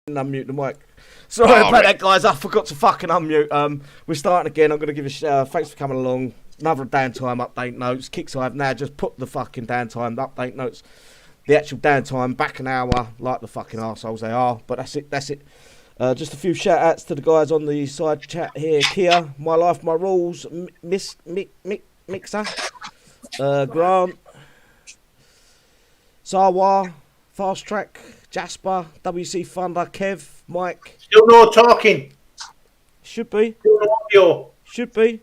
Unmute the mic. Sorry about that, guys. I forgot to fucking unmute. We're starting again. I'm going to give a thanks for coming along. Another Downtime update notes. Kixeye have now just put the fucking Downtime update notes. The actual Downtime back an hour, like the fucking arseholes they are. But that's it. That's it. Just a few shout outs to the guys on the side chat here. Kia, My Life, My Rules, Mixer, Grant, Sawa, Fast Track, Jasper, WC Thunder, Kev, Mike. Still no talking. Should be. Still no audio. Should be.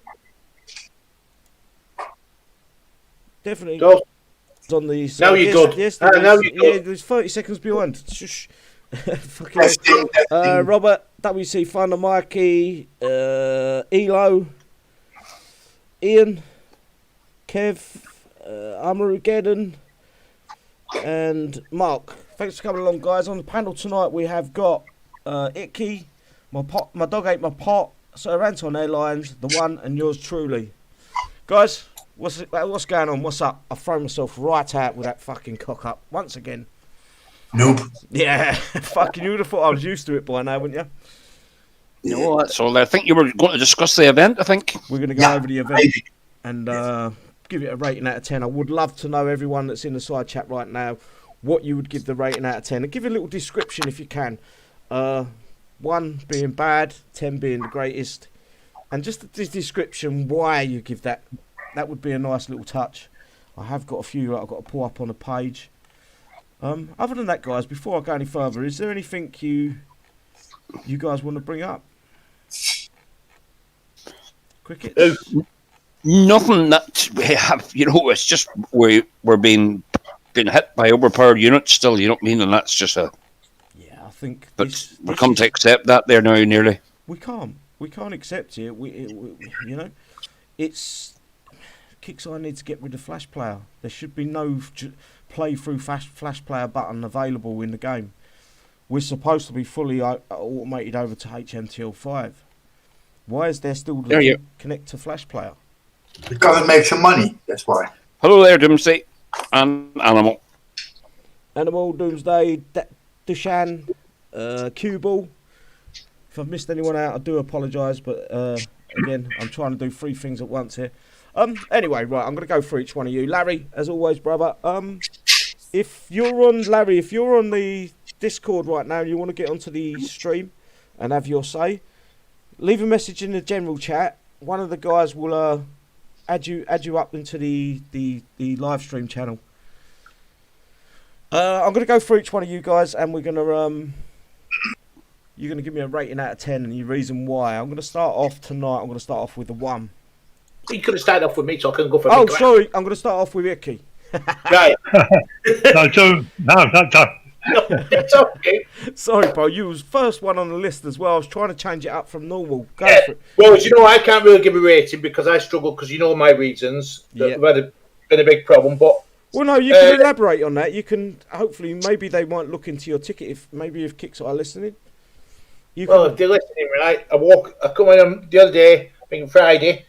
Definitely. Go. On the now you're good. Yes, now you're good. Yeah, there's 30 seconds behind. Shush. Fucking Robert, WC Thunder, Mikey, Elo, Ian, Kev, Amarugeddon, and Mark. Thanks for coming along, guys. On the panel tonight, we have got Icky, my dog ate my pot, Sir Anton Airlines, the one, and yours truly. Guys, what's going on? What's up? I've thrown myself right out with that fucking cock up once again. Nope. Yeah, fucking you would have thought I was used to it by now, wouldn't you? No, that's all. I think you were going to discuss the event, I think. We're going to go over the event and give it a rating out of 10. I would love to know, everyone that's in the side chat right now, what you would give the rating out of 10. And give a little description if you can. 1 being bad, 10 being the greatest. And just the description why you give that. That would be a nice little touch. I have got a few that I've got to pull up on a page. Other than that, guys, before I go any further, is there anything you guys want to bring up? Cricket? Nothing that we have, it's just we're being hit by overpowered units still, you know what I mean? And that's just a... Yeah, I think... But we've come to accept that there now, nearly. We can't accept it. It's... Kixeye needs to get rid of Flash Player. There should be no play-through Flash Player button available in the game. We're supposed to be fully automated over to HMTL5. Why is there still the connect to Flash Player? Because it makes some money, that's why. Hello there, Doomsday. And Animal. Animal, Doomsday, Dushan, Q-Ball. If I've missed anyone out, I do apologise, but again, I'm trying to do 3 things at once here. Anyway, right, I'm going to go through each one of you. Larry, as always, brother, if you're on the Discord right now and you want to get onto the stream and have your say, leave a message in the general chat. One of the guys will add you up into the live stream channel. I'm going to go through each one of you guys and we're going to... You're going to give me a rating out of 10 and your reason why. I'm going to start off with a 1. You could have started off with me, so I couldn't go for. Oh, sorry. I'm going to start off with Icky. Right. No, It's okay. Sorry, bro. You was first one on the list as well. I was trying to change it up from normal. Go for it. Well, I can't really give a rating because I struggle because my reasons. That have been a big problem, but. Well, no, you can elaborate on that. You can hopefully maybe they might look into your ticket if Kixeye are listening. If they're listening, right? I come in the other day, I think Friday,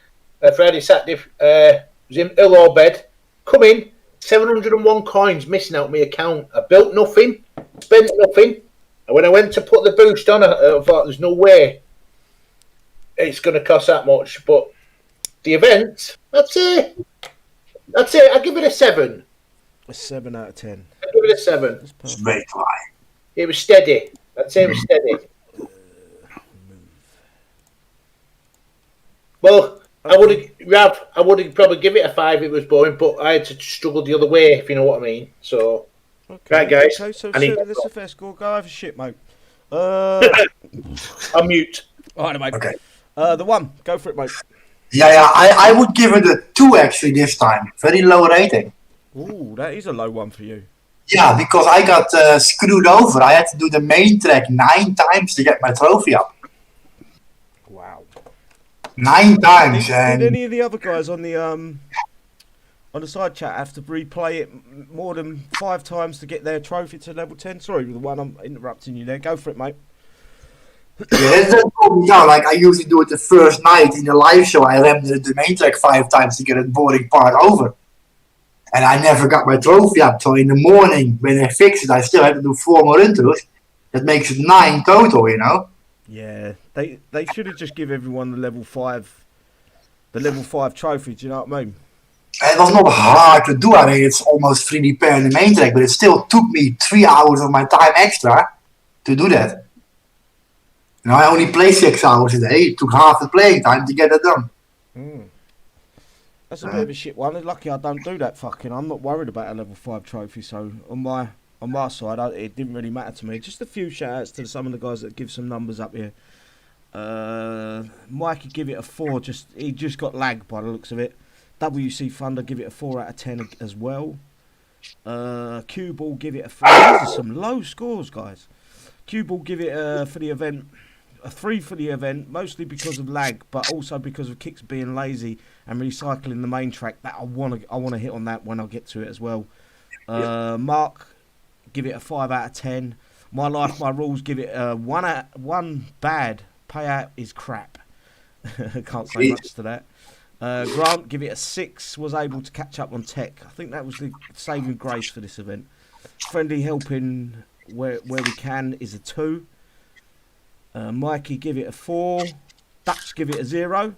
Saturday, was in ill or bed. Come in, 701 coins missing out my account. I built nothing, spent nothing. And when I went to put the boost on, I thought there's no way it's going to cost that much. But the event, that's it. I give it a 7. A 7 out of 10. I give it a 7. It's very high. It was steady. I'd say it was steady. Well, okay. I would probably give it a 5 if it was boring, but I had to struggle the other way, if you know what I mean. So, okay. Right, guys. Okay, so that's a fair score. Go over shit, mate. I'm mute. All right, mate. Okay. The 1. Go for it, mate. Yeah, I would give it a 2 actually this time. Very low rating. Ooh, that is a low one for you. Yeah, because I got screwed over. I had to do the main track 9 times to get my trophy up. Wow. 9 times. Did any of the other guys on the side chat have to replay it more than 5 times to get their trophy to level 10? Sorry, the one I'm interrupting you there. Go for it, mate. Yeah, like I usually do it the first night in the live show. I rammed the main track 5 times to get a boring part over. And I never got my trophy up. So in the morning, when I fixed it, I still had to do 4 more intros. That makes it 9 total, you know? Yeah, they should have just give everyone the level 5 trophy, do you know what I mean? It was not hard to do. I mean, it's almost 3D pair in the main track, but it still took me 3 hours of my time extra to do that. You know, I only play 6 hours a day. It took half the playing time to get it done. That's a bit of a shit one. Lucky I don't do that fucking. I'm not worried about a level 5 trophy, so on my side, it didn't really matter to me. Just a few shout outs to some of the guys that give some numbers up here. Mikey give it a 4. He just got lagged by the looks of it. WC Thunder give it a 4 out of 10 as well. Cue Ball give it a 3. These are some low scores, guys. Cue Ball give it for the event a 3 for the event, mostly because of lag, but also because of Kix being lazy and recycling the main track. That I want to hit on that when I get to it as well. Mark give it a 5 out of 10. My Life, My Rules give it a 1 bad. Payout is crap. Can't say much to that. Grant give it a 6. Was able to catch up on tech. I think that was the saving grace for this event. Friendly helping where we can is a 2. Mikey give it a 4. Dutch give it a 0.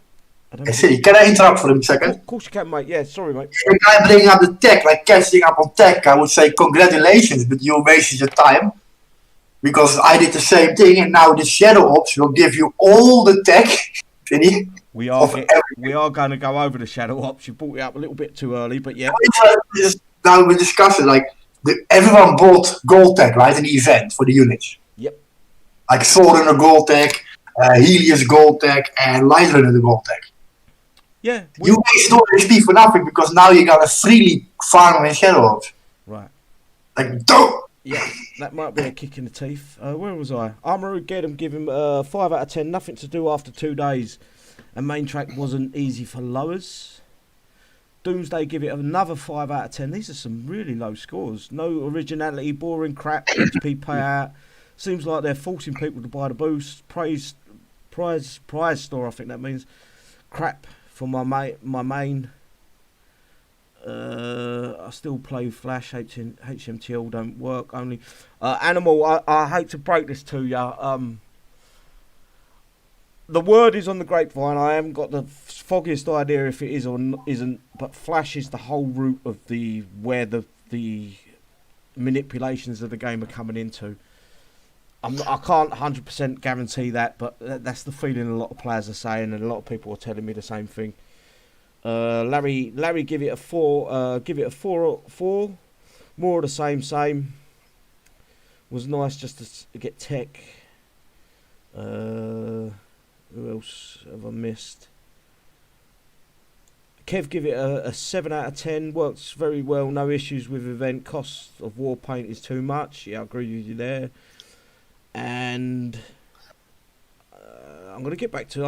Can I interrupt for a second? Of course you can, mate. Yeah, sorry, mate. If I bring up the tech, like catching up on tech, I would say congratulations, but you wasted your time. Because I did the same thing, and now the Shadow Ops will give you all the tech. We are going to go over the Shadow Ops. You brought it up a little bit too early, but yeah. Now we discuss it. Like everyone bought gold tech, right, in the event for the units. Yep. Like Forerunner gold tech, Helios gold tech, and Light Runner the gold tech. Yeah. You waste all XP for nothing because now you gotta freely farm in Shadow Ops. Right. Like, don't. Yeah, that might be a kick in the teeth. Where was I? Armour get him, give him 5 out of 10. Nothing to do after 2 days. And main track wasn't easy for lowers. Doomsday give it another 5 out of 10. These are some really low scores. No originality, boring crap, XP payout. Seems like they're forcing people to buy the boost. Prize store, I think that means. Crap for my main. I still play Flash. HMTL don't work. Only Animal. I hate to break this to you. The word is on the grapevine. I haven't got the foggiest idea if it is or isn't. But Flash is the whole root of where the manipulations of the game are coming into. I can't 100% guarantee that, but that's the feeling a lot of players are saying, and a lot of people are telling me the same thing. Larry, give it a 4. Give it a 4. More of the same. Was nice just to get tech. Who else have I missed? Kev, give it a 7 out of 10. Works very well. No issues with event. Cost of war paint is too much. Yeah, I agree with you there. And I'm going to go back to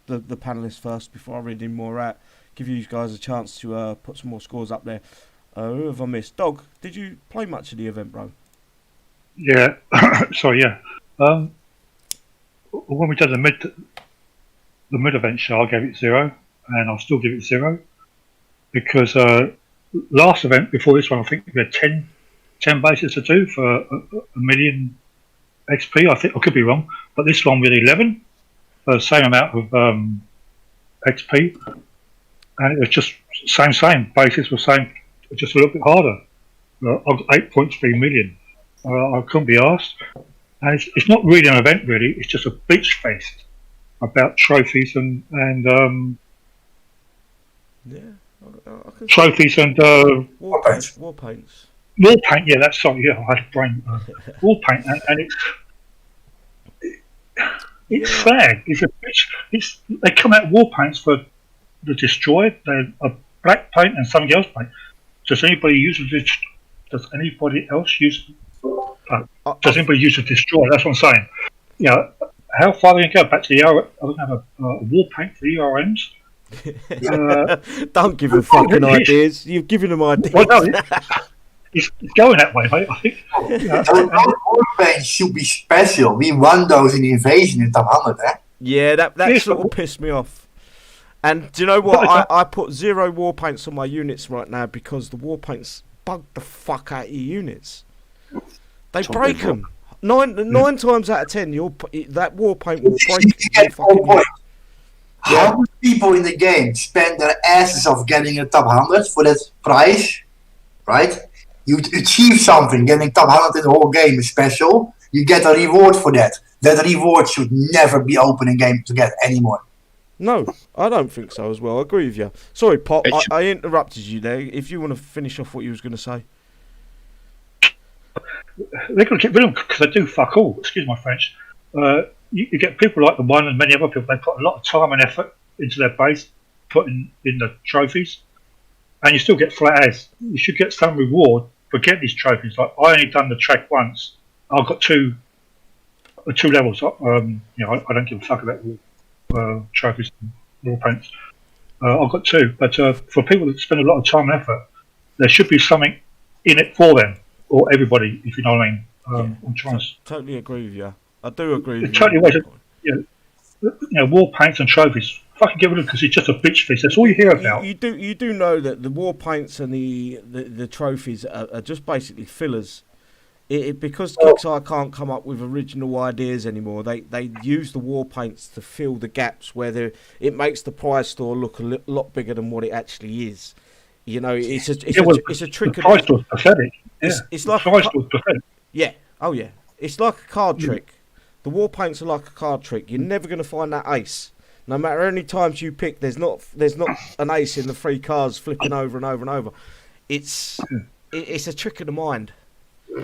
the panelists first before I read in more out. Give you guys a chance to put some more scores up there. Who have I missed? Dog, did you play much of the event, bro? Yeah. Sorry, yeah. When we did the mid event show, I gave it 0, and I'll still give it 0 because last event before this one, I think we had 10 bases to do for a million XP. I think I could be wrong, but this one with 11 for the same amount of XP, and it was just same bases were same, just a little bit harder. 8.3 million. I couldn't be asked. And it's not really an event, really. It's just a beach fest about trophies and trophies and war paints. War paint, yeah, that's sorry. Yeah, I had a brain. War paint, and it's sad. It's a bitch. They come out war paints for the destroyed. They're a black paint and something else paint. Does anybody else use? Does anybody use a destroy? That's what I'm saying. You know, how far are they going to go back to the ER? I don't have a war paint for the ERMs. Don't give them fucking ideas. You've given them ideas. Well, no, it's going that way, mate. I think. Those war paints should be special. We won those in the Invasion in Top 100, eh? Yeah, that sort of pissed me off. And do you know what? I put 0 war paints on my units right now because the war paints bug the fuck out of your units. They break them. Nine times out of 10, that war paint will break. You get all points. How many people in the game spend their asses off getting a top 100 for that price, right? You achieve something, getting top 100 in the whole game is special. You get a reward for that. That reward should never be open in game to get anymore. No, I don't think so as well. I agree with you. Sorry, Pop, I interrupted you there. If you want to finish off what you was going to say. They're going to get rid of them because they do fuck all. Excuse my French. You get people like the one and many other people. They put a lot of time and effort into their base, putting in the trophies, and you still get flat as. You should get some reward for getting these trophies. Like I only done the track once. I've got two levels. I don't give a fuck about trophies and war paints. I've got two, but for people that spend a lot of time and effort, there should be something in it for them or everybody, if you know what I mean. I'm trying to totally agree with you. I do agree with you. War paints and trophies. Fucking get rid of them because it's just a bitch feast. That's all you hear about. You do know that the war paints and the trophies are just basically fillers. Because Kixeye can't come up with original ideas anymore, they use the war paints to fill the gaps where it makes the prize store look a lot bigger than what it actually is. You know, it's a trick. The prize store's pathetic. It's like the prize store's pathetic. Yeah. Oh yeah. It's like a card trick. The war paints are like a card trick. You're never going to find that ace. No matter how many times you pick, there's not an ace in the 3 cards flipping over and over and over. It's a trick of the mind.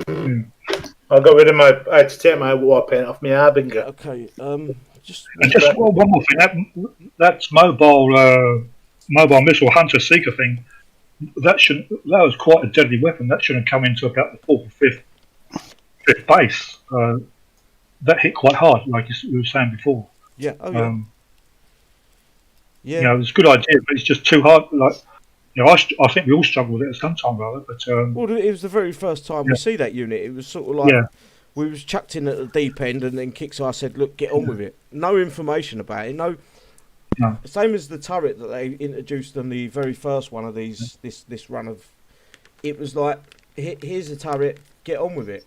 I got rid of I had to take my war paint off my harbinger. Okay. Just one more thing. That's mobile missile hunter seeker thing. That was quite a deadly weapon. That shouldn't come into about the 4th or 5th base. That hit quite hard, like you were saying before. Yeah. Oh yeah. Yeah. It's a good idea, but it's just too hard. Like, I think we all struggled with it at some time or other. But well, it was the very first time we see that unit. It was sort of like we was chucked in at the deep end, and then Kixeye said, "Look, get on with it." No information about it. No. Same as the turret that they introduced on the very first one of these. This run of, it was like, here's a turret, get on with it.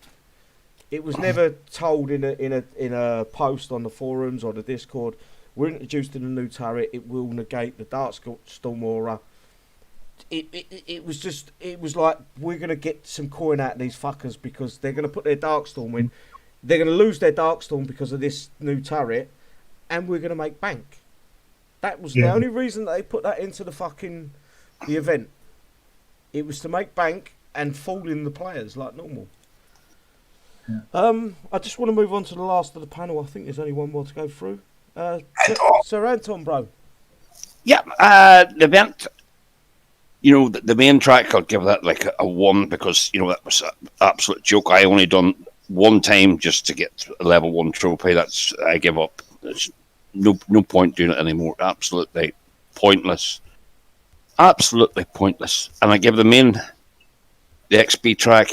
It was never told in a post on the forums or the Discord. We're introduced in a new turret. It will negate the Darkstorm aura. It was like, we're gonna get some coin out of these fuckers because they're gonna put their Darkstorm in. They're gonna lose their Darkstorm because of this new turret, and we're gonna make bank. That was the only reason that they put that into the event. It was to make bank and fool in the players like normal. I just want to move on to the last of the panel. I think there's only one more to go through. Sir Anton, bro. Yeah, the event, the main track, I'll give that like a 1 because, that was an absolute joke. I only done one time just to get a level 1 trophy. I give up. There's no point doing it anymore. Absolutely pointless. Absolutely pointless. And I give the XP track,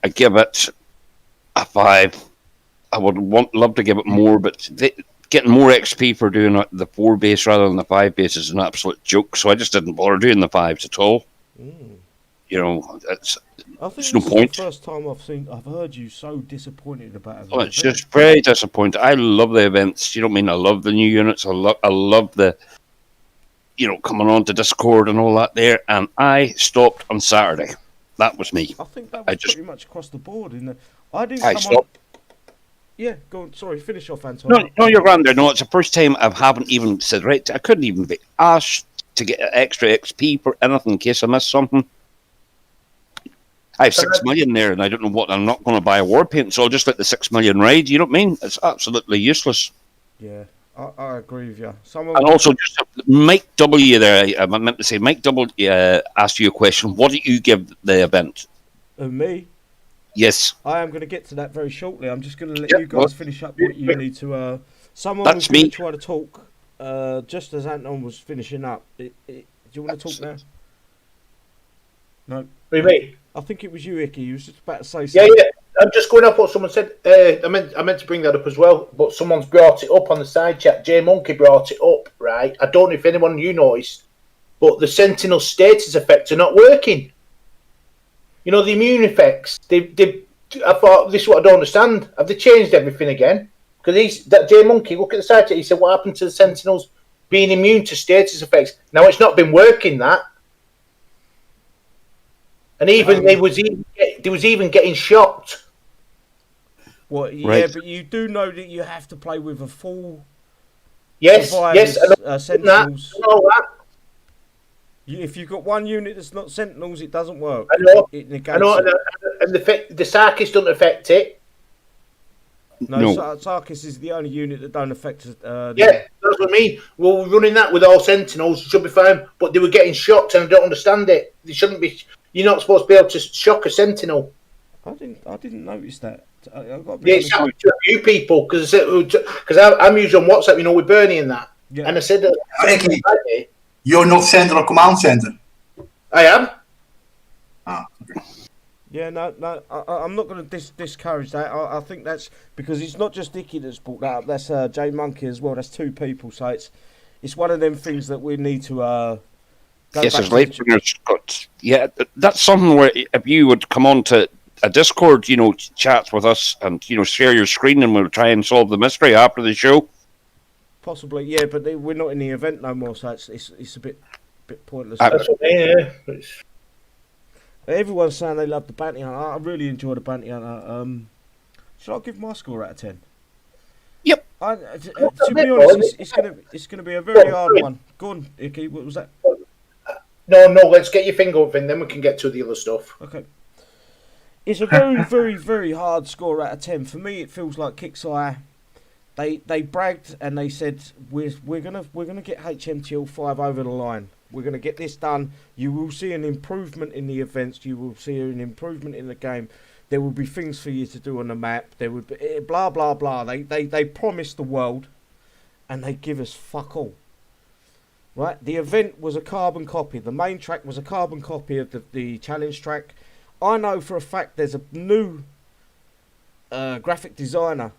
I give it a 5. I would love to give it more, but getting more XP for doing the 4 base rather than the 5 base is an absolute joke. So I just didn't bother doing the 5s at all. I think no point. Is the first time I've heard you so disappointed about it. Oh, it's just very disappointing. I love the events. I love the new units. I love the coming on to Discord and all that there. And I stopped on Saturday. That was me. I think that was pretty much across the board. I stopped. Yeah, go on. Sorry, finish off, Anton. No, you're grand there. No, it's the first time I haven't even said, right, I couldn't even be asked to get extra XP for anything in case I missed something. I have 6 million there, and I don't know what. I'm not going to buy a war paint, so I'll just let the 6 million ride. You know what I mean? It's absolutely useless. Yeah, I agree with you. And also, just Mike W. there, I meant to say, Mike W. Asked you a question. What do you give the event? Me? Yes. I am going to get to that very shortly. I'm just going to let you guys finish up what you need to. Someone was going to try to talk just as Anton was finishing up. Do you want to talk now? No. Me? I think it was you, Icky. You was just about to say something. Yeah. I'm just going off what someone said. I meant to bring that up as well, but someone's brought it up on the side chat. J Monkey brought it up, right? I don't know if anyone you noticed, but the Sentinel status effects are not working. The immune effects, they've I thought, this is what I don't understand. Have they changed everything again? Because that J Monkey, look at the site. He said, what happened to the Sentinels being immune to status effects? Now it's not been working that. And even they was even getting shocked. Well, yeah, Right. but you do know that you have to play with a full Yes, survivors, Sentinels. I know that. If you've got one unit that's not Sentinels, it doesn't work. I know. It I negates know, it. and the Sarkis don't affect it. No. Sarkis is the only unit that don't affect. Yeah, that's what I mean. Well, we're running that with all Sentinels should be fine, but they were getting shocked, and I don't understand it. They shouldn't be. You're not supposed to be able to shock a Sentinel. I didn't notice that. I got to Yeah, it's happened to a few people because I'm usually on WhatsApp, with Bernie and that. Yeah. And I said that. Frankie, you're not Central Command Center. I am. Ah, okay. Yeah, no, I'm not going to discourage that. I think that's because it's not just Dicky that's brought that up. That's J Monkey as well. That's two people. So it's one of them things that we need to. Yes, as late Scott. Yeah, that's something where if you would come on to a Discord, chat with us and share your screen, and we'll try and solve the mystery after the show. Possibly, yeah, but we're not in the event no more, so it's a bit pointless. That's what I mean, Everyone's saying they love the bounty hunter. I really enjoy the bounty hunter. Should I give my score out of 10? Yep. To be honest, it's gonna be a very hard one. Go on, Icky. What was that? No. Let's get your finger up, and then we can get to the other stuff. Okay. It's a very, very, very hard score out of 10. For me, it feels like Kixeye. They bragged and they said we're gonna get HMTL 5 over the line. We're gonna get this done. You will see an improvement in the events. You will see an improvement in the game. There will be things for you to do on the map. There would be blah blah blah. They promised the world, and they give us fuck all. Right? The event was a carbon copy. The main track was a carbon copy of the challenge track. I know for a fact there's a new graphic designer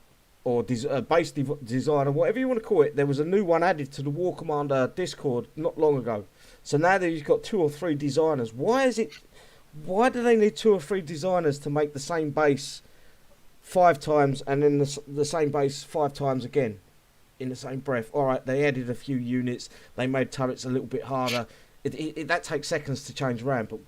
or base designer, whatever you want to call it. There was a new one added to the War Commander Discord not long ago. So now that you've got 2 or 3 designers, why do they need 2 or 3 designers to make the same base 5 times and then the same base 5 times again in the same breath? All right, they added a few units. They made turrets a little bit harder. That takes seconds to change around, but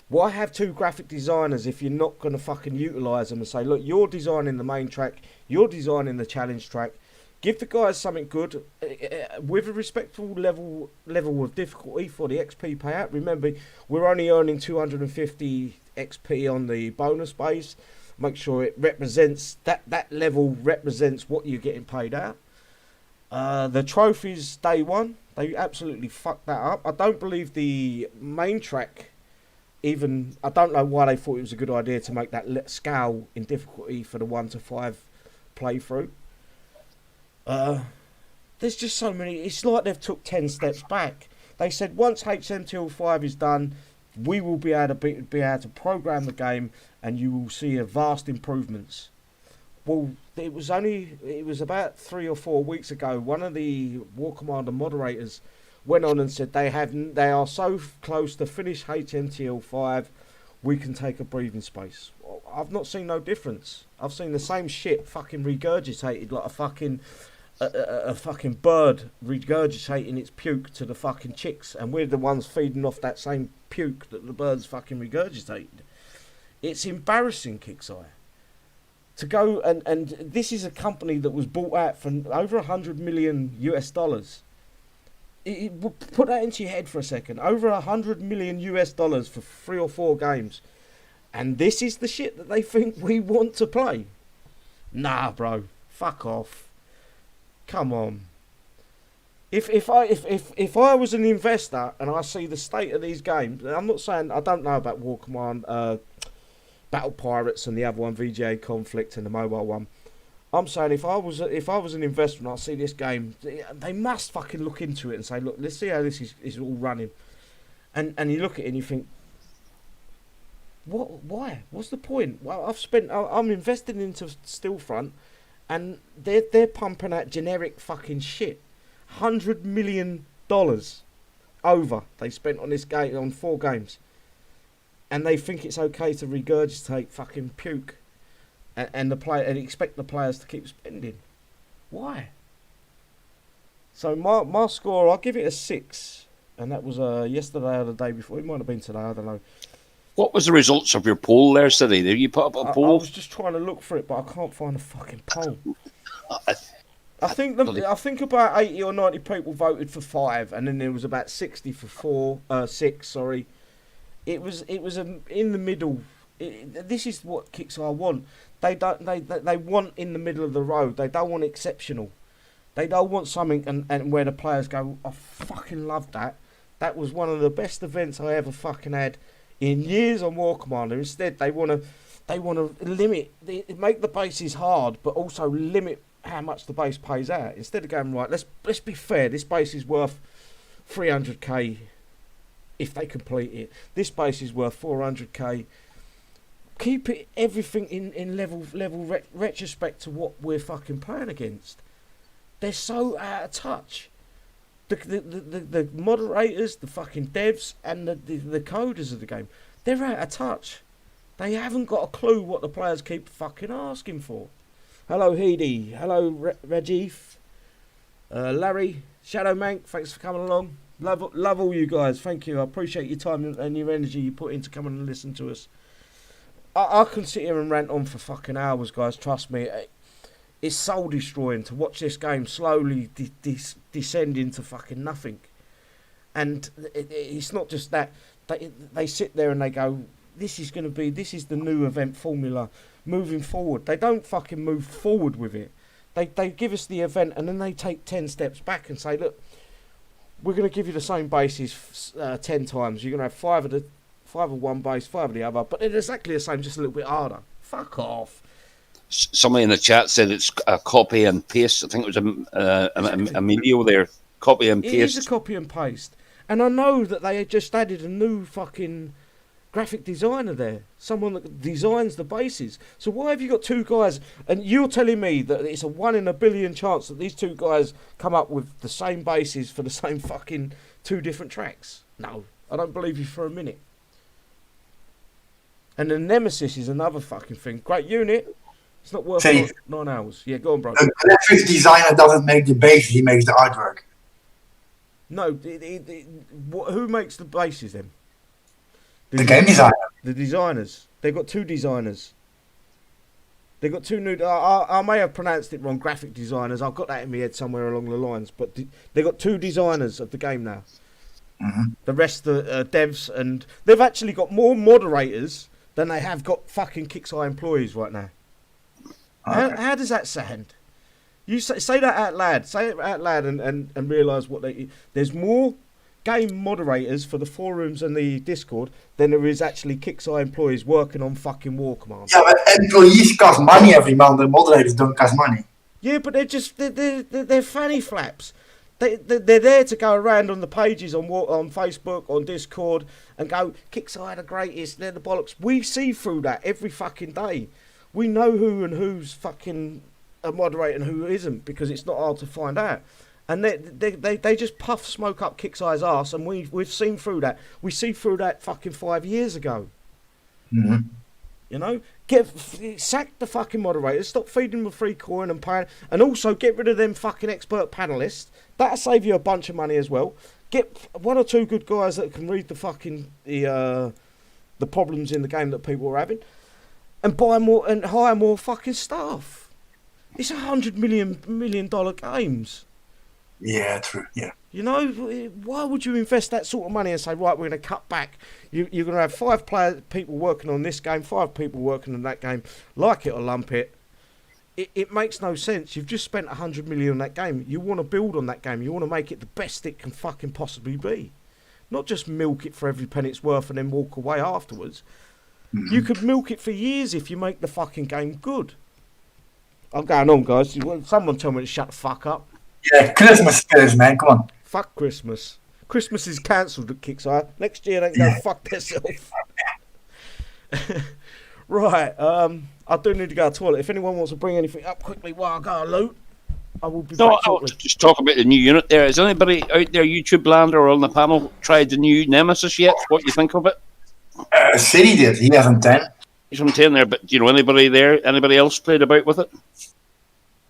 why have 2 graphic designers if you're not going to fucking utilise them and say, look, you're designing the main track, you're designing the challenge track. Give the guys something good with a respectful level of difficulty for the XP payout. Remember, we're only earning 250 XP on the bonus base. Make sure it represents that level represents what you're getting paid out. The trophies day one, they absolutely fucked that up. I don't believe the main track. Even I don't know why they thought it was a good idea to make that scale in difficulty for the 1 to 5 playthrough. There's just so many. It's like they've took 10 steps back. They said once HMTL 5 is done, we will be able to program the game, and you will see a vast improvements. Well, it was about 3 or 4 weeks ago. One of the War Commander moderators went on and said they are so close to finish HMTL 5, we can take a breathing space. I've not seen no difference. I've seen the same shit fucking regurgitated like a fucking bird regurgitating its puke to the fucking chicks, and we're the ones feeding off that same puke that the birds fucking regurgitated. It's embarrassing, Kixeye. To go and this is a company that was bought out for over $100 million US. Put that into your head for a second. Over $100 million US for 3 or 4 games, and this is the shit that they think we want to play. Nah, bro, fuck off. Come on. If I was an investor and I see the state of these games, and I'm not saying I don't know about War Command, Battle Pirates, and the other one, VGA Conflict, and the mobile one. I'm saying if I was an investor and I see this game, they must fucking look into it and say, look, let's see how this is all running. And you look at it and you think, why? What's the point? Well, I'm invested into Steelfront, and they're pumping out generic fucking shit. $100 million over they spent on this game on 4 games, and they think it's okay to regurgitate fucking puke and expect the players to keep spending. Why? So my score, I'll give it a 6, and that was yesterday or the day before. It might have been today. I don't know. What was the results of your poll there, City? Did you put up a poll? I was just trying to look for it, but I can't find a fucking poll. I think about 80 or 90 people voted for 5, and then there was about 60 for 6. Sorry, it was in the middle. This is what Kixeye want. They want in the middle of the road. They don't want exceptional. They don't want something and where the players go, I fucking love that. That was one of the best events I ever fucking had in years on War Commander. Instead, they want to limit, make the bases hard, but also limit how much the base pays out. Instead of going, right, let's be fair. This base is worth 300k if they complete it. This base is worth 400k. Keep it everything in level retrospect to what we're fucking playing against. They're so out of touch. The moderators, the fucking devs, and the coders of the game, they're out of touch. They haven't got a clue what the players keep fucking asking for. Hello, Heidi. Hello, Rajiv. Larry. Shadow Mank, thanks for coming along. Love all you guys. Thank you. I appreciate your time and your energy you put into coming and listen to us. I can sit here and rant on for fucking hours, guys. Trust me. It's soul destroying to watch this game slowly descend into fucking nothing. And it's not just that. They sit there and they go, this is the new event formula moving forward. They don't fucking move forward with it. They give us the event and then they take 10 steps back and say, look, we're going to give you the same bases 10 times. You're going to have 5 of one base, 5 of the other, but they're exactly the same, just a little bit harder. Fuck off. Somebody in the chat said it's a copy and paste. I think it was Emilio there. Copy and paste. It is a copy and paste. And I know that they had just added a new fucking graphic designer there. Someone that designs the bases. So why have you got 2 guys? And you're telling me that it's a 1 in a billion chance that these 2 guys come up with the same bases for the same fucking 2 different tracks? No, I don't believe you for a minute. And the Nemesis is another fucking thing. Great unit. It's not worth 9 hours. Yeah, go on, bro. The graphics designer doesn't make the bases, he makes the artwork. No, who makes the bases then? The game designer. The designers. They've got 2 designers. They've got 2 new... I may have pronounced it wrong, graphic designers. I've got that in my head somewhere along the lines. But they've got 2 designers of the game now. Mm-hmm. The rest of the devs, and they've actually got more moderators than they have got fucking Kixeye employees right now. Okay. How does that sound? You say that out loud. Say it out loud and realise what there's more game moderators for the forums and the Discord than there is actually Kixeye employees working on fucking War Command. Yeah, but employees cost money every month and moderators don't cost money. Yeah, but they're fanny flaps. They're there to go around on the pages on Facebook, on Discord, and go, Kixeye the greatest, they're the bollocks. We see through that every fucking day. We know who and who's fucking a moderator and who isn't, because it's not hard to find out. And they just puff smoke up Kixeye's arse, and we've seen through that. We see through that fucking 5 years ago. Mm-hmm. You know? Sack the fucking moderators, stop feeding them a free coin and paying, and also get rid of them fucking expert panelists. That'll save you a bunch of money as well. Get 1 or 2 good guys that can read the fucking the problems in the game that people are having, and buy more and hire more fucking staff. It's $100 million games. Yeah, true. Yeah. You know, why would you invest that sort of money and say, right, we're going to cut back? You're going to have 5 people working on this game, 5 people working on that game. Like it or lump it. It makes no sense. You've just spent $100 million on that game. You want to build on that game. You want to make it the best it can fucking possibly be. Not just milk it for every penny it's worth and then walk away afterwards. Mm-hmm. You could milk it for years if you make the fucking game good. I'm going on, guys. Someone tell me to shut the fuck up. Yeah, Christmas spirit, man. Come on. Fuck Christmas. Christmas is cancelled at Kixeye. Next year they can go fuck themselves. Right. I do need to go to the toilet. If anyone wants to bring anything up quickly while I go and loot, I will be back shortly. Just talk about the new unit there. Has anybody out there, YouTube land or on the panel, tried the new Nemesis yet? What do you think of it? City did. He hasn't 10. You know what I'm saying there? But anybody else played about with it?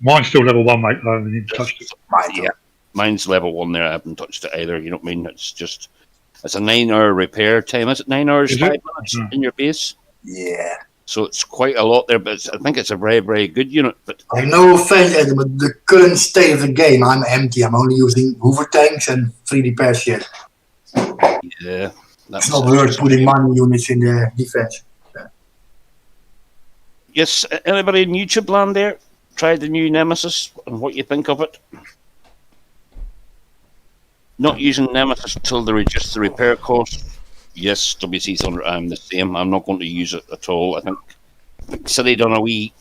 Mine's still level 1, mate. I haven't even touched it. Yeah, mine's level 1 there. I haven't touched it either. You know what I mean? It's a 9-hour repair time. Is it 9 hours, Is 5 it? minutes in your base? Yeah. So it's quite a lot there, but I think it's a very, very good unit. But Like, no offense, Adam, but the current state of the game, I'm empty. I'm only using Hoover tanks and 3 repair shit. yeah, It's not worth putting money units in the defense. Yes, anybody in YouTube land there tried the new Nemesis and what you think of it? Not using Nemesis until they reduce the repair cost. Yes, WC Thunder, I'm the same. I'm not going to use it at all. I think City done a wee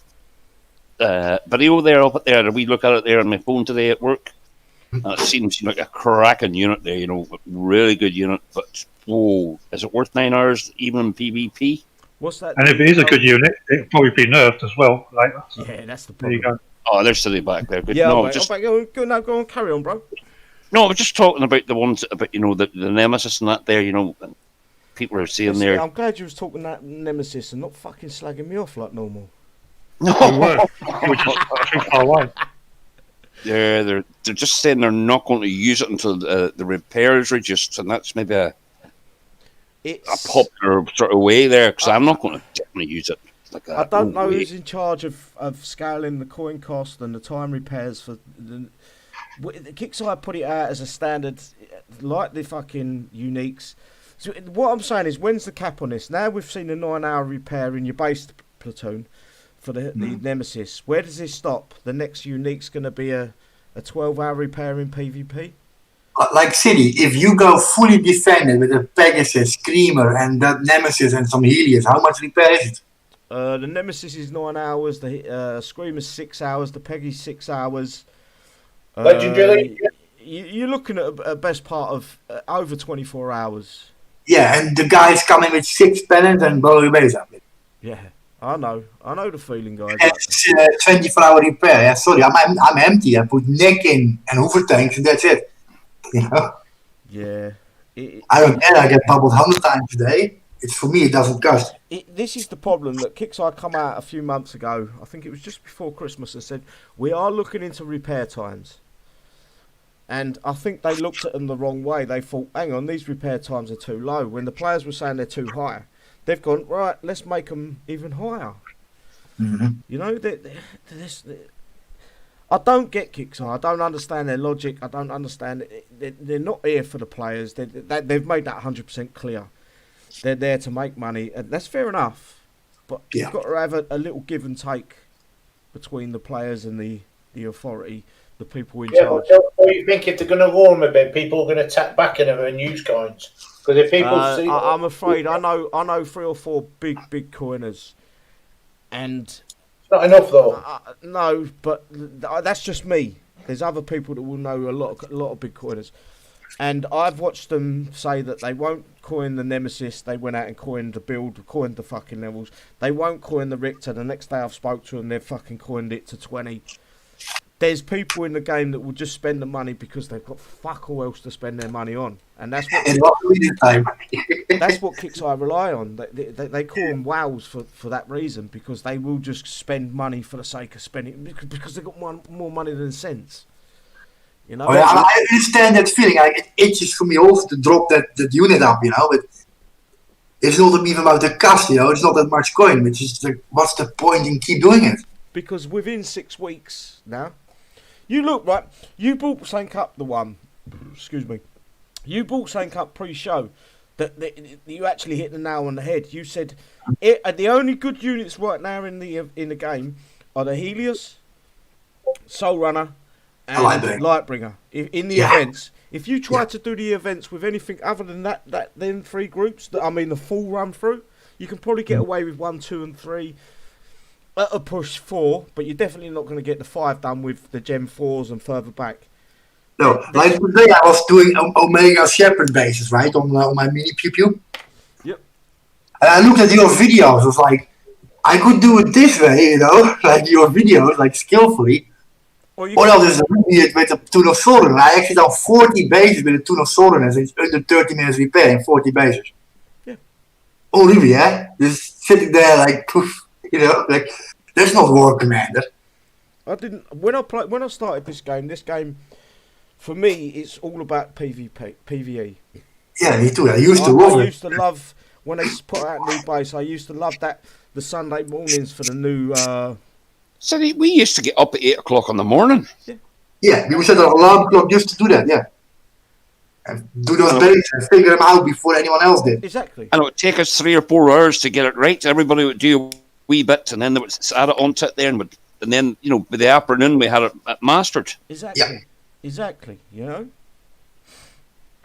video there up there. We look at it there on my phone today at work. It seems like a cracking unit there, really good unit. But whoa, is it worth 9 hours even in PvP? What's that? And if it is a good unit, it'll probably be nerfed as well. Later. So Yeah, that's the there you problem. go. Oh, there's City back there. Good. Yeah, No, mate, go on, carry on, bro. No, I was just talking about the ones about the Nemesis and that there. People are seeing there. I'm glad you was talking that Nemesis and not fucking slagging me off like normal. You were. You were just too far away. They're just saying they're not going to use it until the repair is reduced, and that's maybe a popular sort of way there, because I'm not going to definitely use it. I don't know who's in charge of scaling the coin cost and the time repairs for the Kixeye put it out as a standard, like the fucking uniques. So what I'm saying is, when's the cap on this? Now we've seen a 9-hour repair in your base platoon for the Nemesis. Where does this stop? The next unique's going to be a 12-hour repair in PvP? Like City, if you go fully defended with a Pegasus, Screamer, and that Nemesis and some Helios, how much repair is it? The Nemesis is 9 hours, the Screamer's 6 hours, the Peggy's 6 hours. Legendary. You're looking at a best part of over 24 hours. Yeah, and the guy's coming with 6 pennants and blow your base up. Yeah, I know the feeling, guys. It's 24-hour repair. Yeah, sorry, I'm empty. I put Nick in and Hoover tanks, and that's it. Yeah. I don't care. I get bubbled 100 times a day. It's for me. It doesn't cost. This is the problem that Kixeye come out a few months ago. I think it was just before Christmas, and said we are looking into repair times. And I think they looked at them the wrong way. They thought, hang on, these repair times are too low. When the players were saying they're too high, they've gone, right, let's make them even higher. Mm-hmm. I don't get Kixeye. I don't understand their logic. I don't understand it. They're not here for the players. They've made that 100% clear. They're there to make money, and that's fair enough. But you've got to have a little give and take between the players and the authority. The people in charge. What do you think if they're going to warm a bit? People are going to tap back in them and use coins. Because if people see, I'm afraid I know 3 or 4 big coiners, and it's not enough though. No, but that's just me. There's other people that will know a lot of big coiners, and I've watched them say that they won't coin the Nemesis. They went out and coined the build, coined the fucking levels. They won't coin the Richter. The next day I've spoke to them, they've fucking coined it to 20. There's people in the game that will just spend the money because they've got fuck all else to spend their money on, and that's what that's what Kixeye rely on. They call them wows for that reason, because they will just spend money for the sake of spending, because they've got more money than sense. I understand that feeling. It itches for me also to drop that unit up, but it's not even about the cost, it's not that much coin. It's just like, what's the point in keep doing it? Because within 6 weeks now, you look, right, you bought Sank Up excuse me, you bought Sank Up pre-show, that you actually hit the nail on the head. You said the only good units right now in the game are the Helios, Soul Runner, and Lightbringer. In the events, if you try to do the events with anything other than them 3 groups, the full run through, you can probably get away with 1, 2, and 3. At a push 4, but you're definitely not going to get the 5 done with the Gem 4s and further back. No, like today I was doing Omega Shepherd bases, right, on my mini Pew Pew. Yep. And I looked at your videos, I was like, I could do it this way, like your videos, like skillfully. There's an idiot with a Tune of Soren. I actually done 40 bases with a Tune of Soren, and it's under 30 minutes repair in 40 bases. Yeah. Oh, really, yeah? This sitting there like poof, like that's not War Commander. I didn't when I started this game for me it's all about PvE. Yeah, me too. I used to love I it. used to love when they put out a new base. I used to love that the Sunday mornings for the new. So we used to get up at 8 o'clock in the morning. Yeah, we would set an alarm clock just to do that. Yeah, and do those bases and figure them out before anyone else did. Exactly. And it would take us 3 or 4 hours to get it right. Everybody would do a wee bit, and then they would add it onto it there, and then by the afternoon we had it mastered. Exactly. Yeah. Exactly.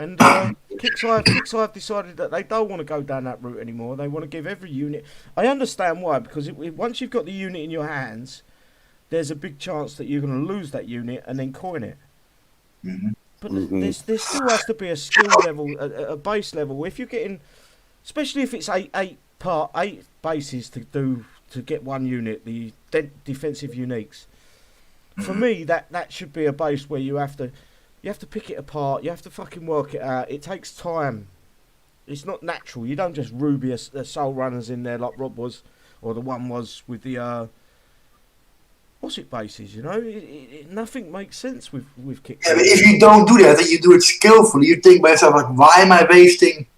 And Kixeye have decided that they don't want to go down that route anymore. They want to give every unit. I understand why, because once you've got the unit in your hands, there's a big chance that you're going to lose that unit and then coin it. Mm-hmm. But there still has to be a skill level, a base level. If you're getting, especially if it's eight bases to get one unit, the defensive uniques. For me, that should be a base where you have to pick it apart. You have to fucking work it out. It takes time. It's not natural. You don't just ruby a soul runners in there like Rob was, or the one was with the what's it bases. Nothing makes sense with Kixeye. Yeah, but if you don't do that and you do it skillfully, you think by yourself like, why am I wasting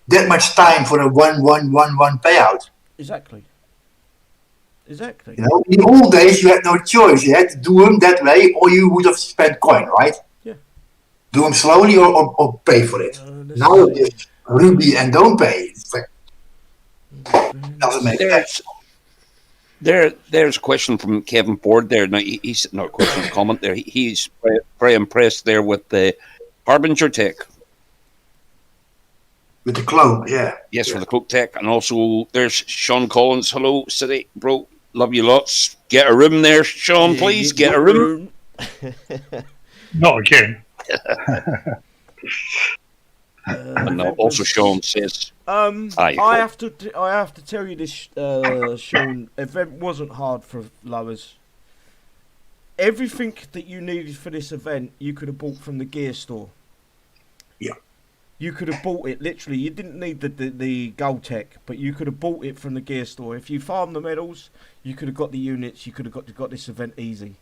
that much time for a 1-1-1-1 payout? Exactly. In the old days, you had no choice. You had to do them that way, or you would have spent coin, right? Yeah. Do them slowly or pay for it. Now it's just ruby and don't pay. It's like doesn't make sense. There's a question from Kevin Ford there. Now he's not a question, a comment there. He's very impressed there with the Harbinger tech. With the cloak, yeah. Yes, for the cloak tech, and also there's Sean Collins. Hello, City bro. Love you lots. Get a room there, Sean, please. Get a room. Not again. And also Sean says, I have to tell you this, Sean. Event wasn't hard for lowers. Everything that you needed for this event, you could have bought from the gear store. Yeah. You could have bought it literally. You didn't need the gold tech, but you could have bought it from the gear store. If you farmed the medals, you could have got the units. You could have got this event easy.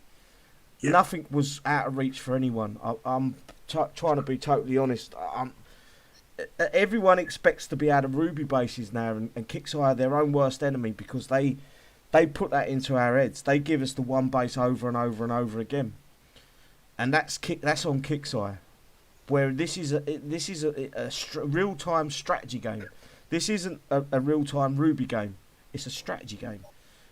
Yeah. Nothing was out of reach for anyone. I'm trying to be totally honest. Everyone expects to be out of ruby bases now, and Kixeye are their own worst enemy because they put that into our heads. They give us the one base over and over and over again, and that's on Kixeye. Where this is a real-time strategy game. This isn't a real-time Ruby game. It's a strategy game.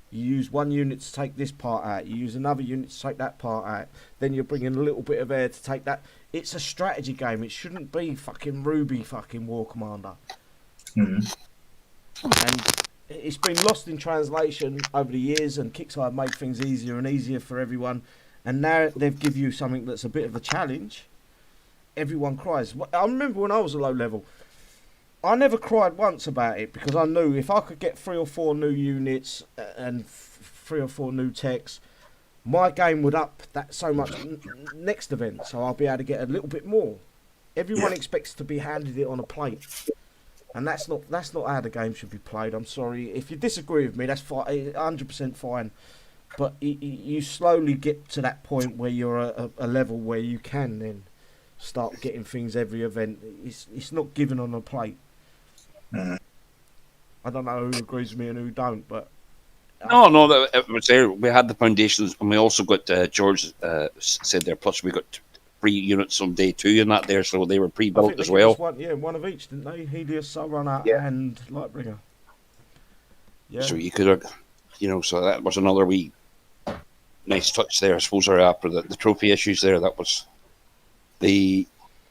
You use one unit to take this part out. You use another unit to take that part out. Then you're bringing a little bit of air to take that. It's a strategy game. It shouldn't be fucking Ruby fucking War Commander. Mm-hmm. And it's been lost in translation over the years, and Kixeye have made things easier and easier for everyone. And now they've give you something that's a bit of a challenge. Everyone cries. I remember when I was a low level, I never cried once about it because I knew if I could get 3 or 4 new units and 3 or 4 new techs, my game would up that so much next event, so I'll be able to get a little bit more. Everyone expects to be handed it on a plate, and that's not how the game should be played. I'm sorry if you disagree with me. That's 100% fine, but you slowly get to that point where you're a level where you can then start getting things every event. It's not given on a plate. I don't know who agrees with me and who don't, but no, it was there. We had the foundations, and we also got George said there. Plus, we got 3 units on day 2 and that there, so they were pre-built as well. One of each, didn't they? Helios, Soul Runner, and Lightbringer. Yeah. So you could have, so that was another wee nice touch there. I suppose after the trophy issues there, that was.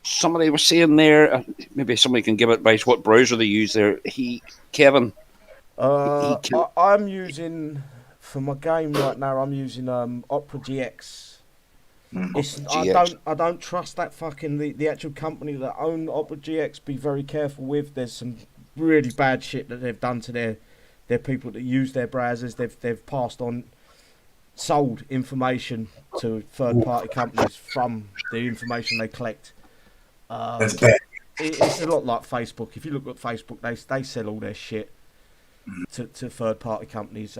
Somebody was saying there, maybe somebody can give advice what browser they use there. Kevin. I'm using for my game right now. I'm using Opera GX. I don't trust that fucking the actual company that own Opera GX. Be very careful with. There's some really bad shit that they've done to their people that use their browsers. They've passed on. Sold information to third-party companies from the information they collect. That's bad. It's a lot like Facebook. If you look at Facebook, they sell all their shit. to third party companies.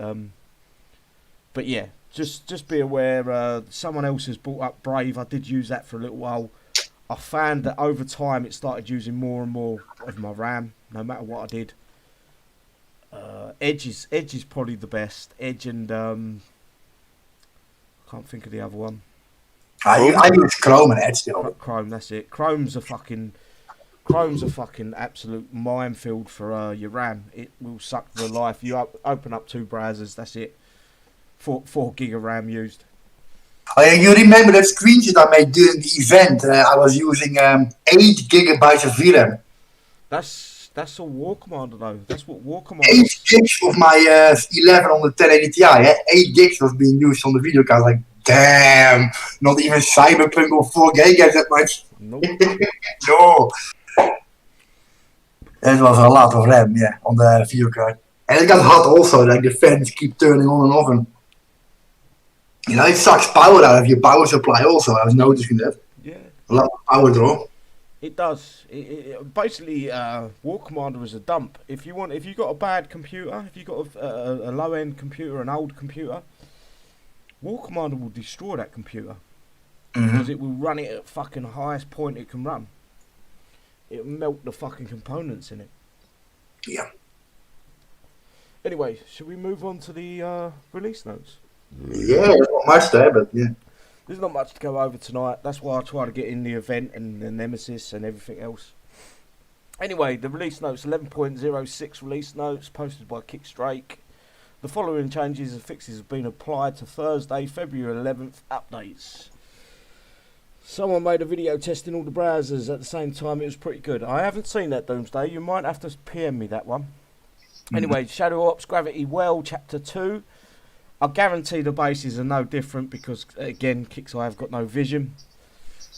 But yeah, just be aware. Someone else has brought up Brave. I did use that for a little while. I found that over time it started using more and more of my RAM, no matter what I did. Edge is probably the best. Edge and can't think of the other one. I use Chrome and Edge still. Chrome, that's it. Chrome's a fucking absolute minefield for your RAM. It will suck the life. You open up 2 browsers, that's it. 4 gig of RAM used. You remember that screenshot I made during the event? I was using 8 gigabytes of VRAM. That's a War Commander though. That's what War Commander. 8 gigs of my 11 on the 1080 Ti. 8 gigs was being used on the video card. Like, damn, not even Cyberpunk or 4K gets that much. Nope. No. That was a lot of RAM, yeah, on the video card. And it got hot also, like the fans keep turning on and off. And, it sucks power out of your power supply also. I was noticing that. Yeah. A lot of power draw. It does. It basically, War Commander is a dump. If you got a bad computer, if you got a low end computer, an old computer, War Commander will destroy that computer because it will run it at fucking highest point it can run. It'll melt the fucking components in it. Yeah. Anyway, should we move on to the release notes? Yeah, there's not much there, but yeah. There's not much to go over tonight. That's why I try to get in the event and the Nemesis and everything else. Anyway, the release notes, 11.06 release notes posted by Kixeye. The following changes and fixes have been applied to Thursday, February 11th updates. Someone made a video testing all the browsers at the same time. It was pretty good. I haven't seen that, Doomsday. You might have to PM me that one. Anyway, Shadow Ops Gravity Well Chapter 2. I guarantee the bases are no different because, again, Kixeye have got no vision.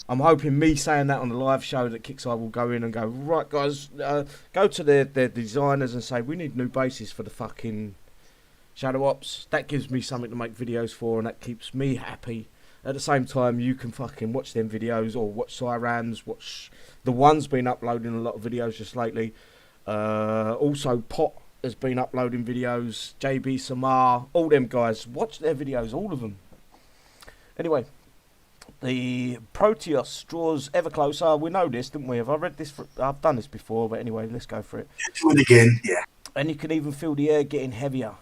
I'm hoping me saying that on the live show that Kixeye will go in and go, right, guys, go to their designers and say, we need new bases for the fucking Shadow Ops. That gives me something to make videos for and that keeps me happy. At the same time, you can fucking watch them videos or watch Sirens, watch the one's been uploading a lot of videos just lately. Also, Pot has been uploading videos, JB Samar, all them guys. Watch their videos, all of them. Anyway, the Proteus draws ever closer. We know this, didn't we? Have I read this? I've done this before, but anyway, let's go for it. Do it again, yeah. And you can even feel the air getting heavier.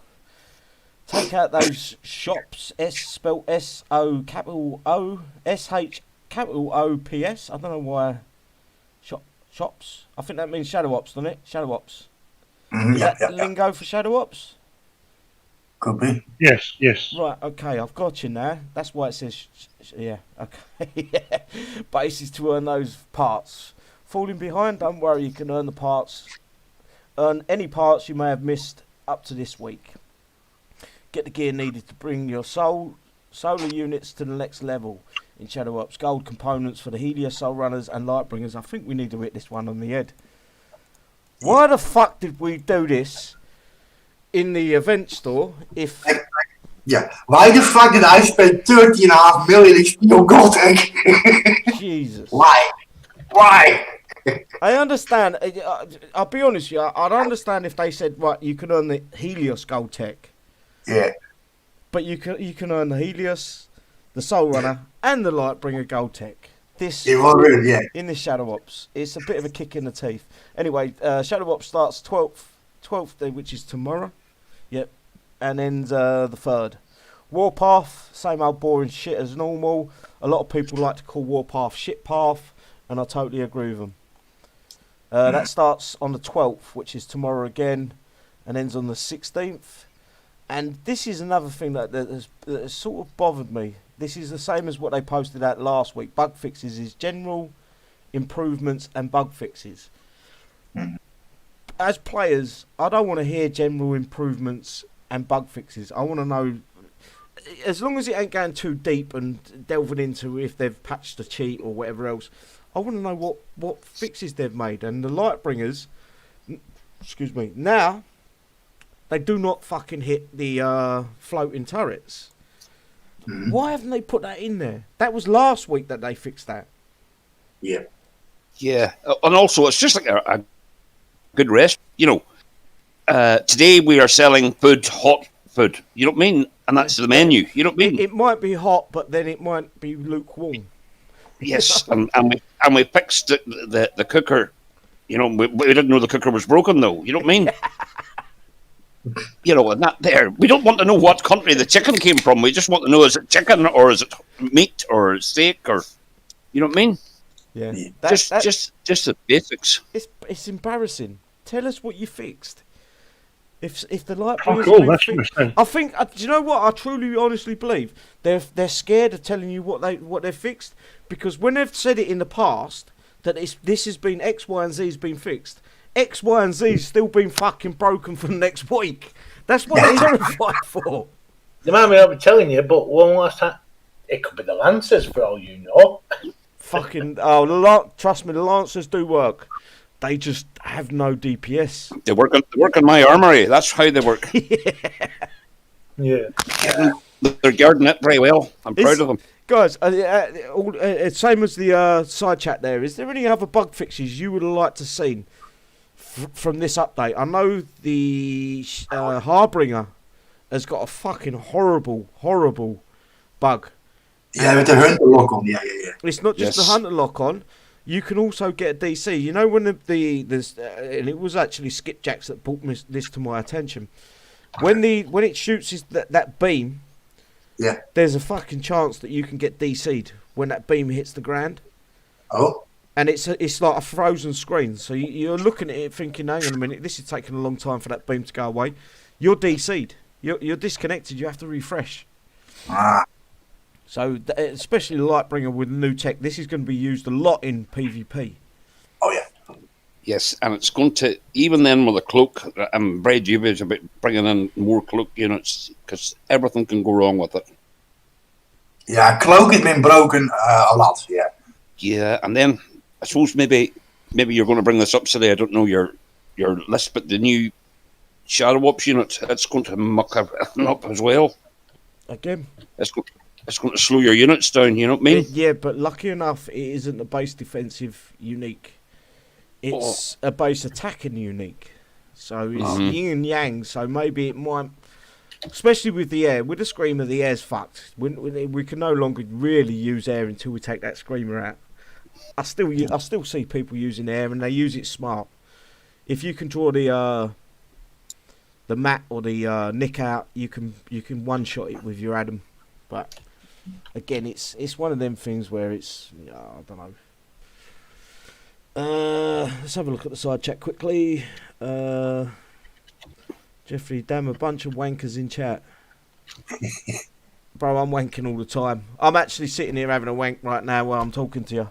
Take out those shops, S spelled S-O capital O, S-H capital O-P-S. I don't know why. Shops. I think that means Shadow Ops, doesn't it? Shadow Ops. Is that lingo for Shadow Ops? Could be. Yes. Right, okay, I've got you now. That's why it says, yeah, okay. Yeah. Bases to earn those parts. Falling behind, don't worry, you can earn the parts. Earn any parts you may have missed up to this week. Get the gear needed to bring your solar units to the next level in Shadow Ops. Gold components for the Helios Soul Runners and Lightbringers. I think we need to hit this one on the head. Why the fuck did we do this in the event store if... Yeah, why the fuck did I spend 30.5 million XP on Gold Egg? Jesus. Why? I understand. I'll be honest with you. I'd understand if they said, right, you can earn the Helios Gold Tech. Yeah. But you can earn the Helios, the Soul Runner, and the Lightbringer Gold Tech. In this Shadow Ops. It's a bit of a kick in the teeth. Anyway, Shadow Ops starts 12th day, which is tomorrow. Yep. And ends the 3rd. Warpath, same old boring shit as normal. A lot of people like to call Warpath shit path, and I totally agree with them. That starts on the 12th, which is tomorrow again, and ends on the 16th. And this is another thing that has sort of bothered me. This is the same as what they posted out last week. Bug fixes is general improvements and bug fixes. As players, I don't want to hear general improvements and bug fixes. I want to know, as long as it ain't going too deep and delving into if they've patched a cheat or whatever else, I want to know what fixes they've made. And the Lightbringers, now they do not fucking hit the floating turrets. Why haven't they put that in there? That was last week that they fixed that. Yeah. Yeah, and also it's just like a good rest. today we are selling hot food. You know what I mean? And that's the menu. You know what I mean? It might be hot, but then it might be lukewarm. Yes, and we fixed the cooker. You know, we didn't know the cooker was broken though. You know what I mean? You know, and that there, we don't want to know what country the chicken came from. We just want to know, is it chicken or is it meat or steak or, you know what I mean? Yeah, Just the basics. It's embarrassing. Tell us what you fixed. If the light Oh, bringers cool. been That's fixed, interesting. I think. Do you know what? I truly, honestly believe they're scared of telling you what they've fixed, because when they've said it in the past that this has been X, Y, and Z has been fixed. X, Y, and Z's still been fucking broken for the next week. That's what they're terrified for. They might not be telling you, but one last time, it could be the Lancers for all you know. Fucking trust me, the Lancers do work. They just have no DPS. They work on my armory. That's how they work. Yeah. They're guarding it very well. I'm proud of them. Guys, same as the side chat there, is there any other bug fixes you would have liked to see from this update? I know the Harbinger has got a fucking horrible bug. Yeah, with the hunter lock on. Yeah. It's not just the hunter lock on. You can also get a DC. You know when and it was actually Skipjacks that brought this to my attention. When it shoots that beam, Yeah. there's a fucking chance that you can get DC'd when that beam hits the ground. Oh. And it's like a frozen screen. So you're looking at it thinking, hang on a minute, this is taking a long time for that beam to go away. You're DC'd. You're disconnected. You have to refresh. Ah. So especially the Lightbringer with new tech, this is going to be used a lot in PvP. Oh yeah. Yes, and it's going to, even then with a cloak, I'm very dubious about bringing in more cloak units because everything can go wrong with it. Yeah, cloak has been broken a lot. Yeah. Yeah, and then I suppose maybe you're going to bring this up today. I don't know your list, but the new Shadow Ops unit, it's going to muck everything up as well. Again. It's going to slow your units down, you know what I mean? Yeah, but lucky enough, it isn't a base defensive unique. It's a base attacking unique. So it's yin and yang, so maybe it might... Especially with the air. With the Screamer, the air's fucked. We can no longer really use air until we take that Screamer out. I still see people using air, and they use it smart. If you can draw the mat or the nick out, you can one-shot it with your Adam. But... Again, it's one of them things where it's I don't know. Let's have a look at the side chat quickly. Jeffrey, damn, a bunch of wankers in chat. Bro, I'm wanking all the time. I'm actually sitting here having a wank right now while I'm talking to you.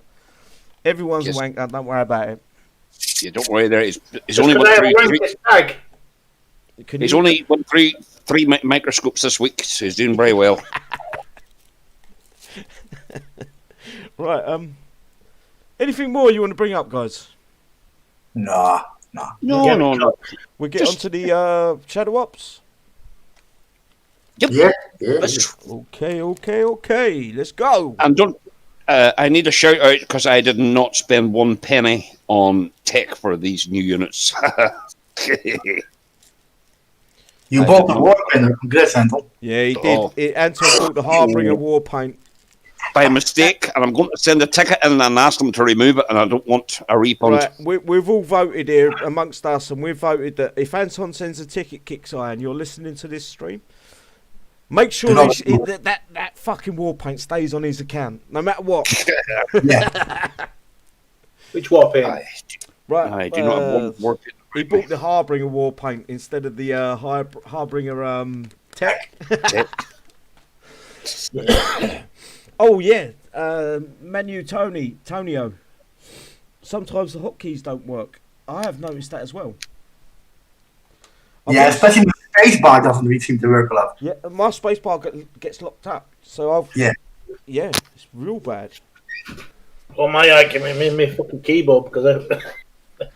Everyone's a wanker. Don't worry about it. Yeah, don't worry. There, he's only won he's only won three microscopes this week, so he's doing very well. Right, anything more you want to bring up, guys? No. No. We'll get onto the Shadow Ops. Yep. Yeah. Okay. Let's go. And I need a shout out because I did not spend 1 penny on tech for these new units. You bought the Warpaint. Congrats, Anton. Yeah, he did. Anton bought the Harbinger Warpaint. By mistake, and I'm going to send a ticket in and ask them to remove it, and I don't want a refund. Right, we've all voted here amongst us, and we've voted that if Anton sends a ticket, Kixeye, and you're listening to this stream, make sure that fucking Warpaint stays on his account, no matter what. Yeah. Which Warpaint? Right. I do not want Warpaint. He bought the Harbinger Warpaint instead of the Harbinger tech. Oh yeah, Tonio. Sometimes the hotkeys don't work. I have noticed that as well. Especially the spacebar doesn't really seem to work a lot. Yeah, my spacebar gets locked up, so yeah, it's real bad. Oh my! Give me my fucking keyboard because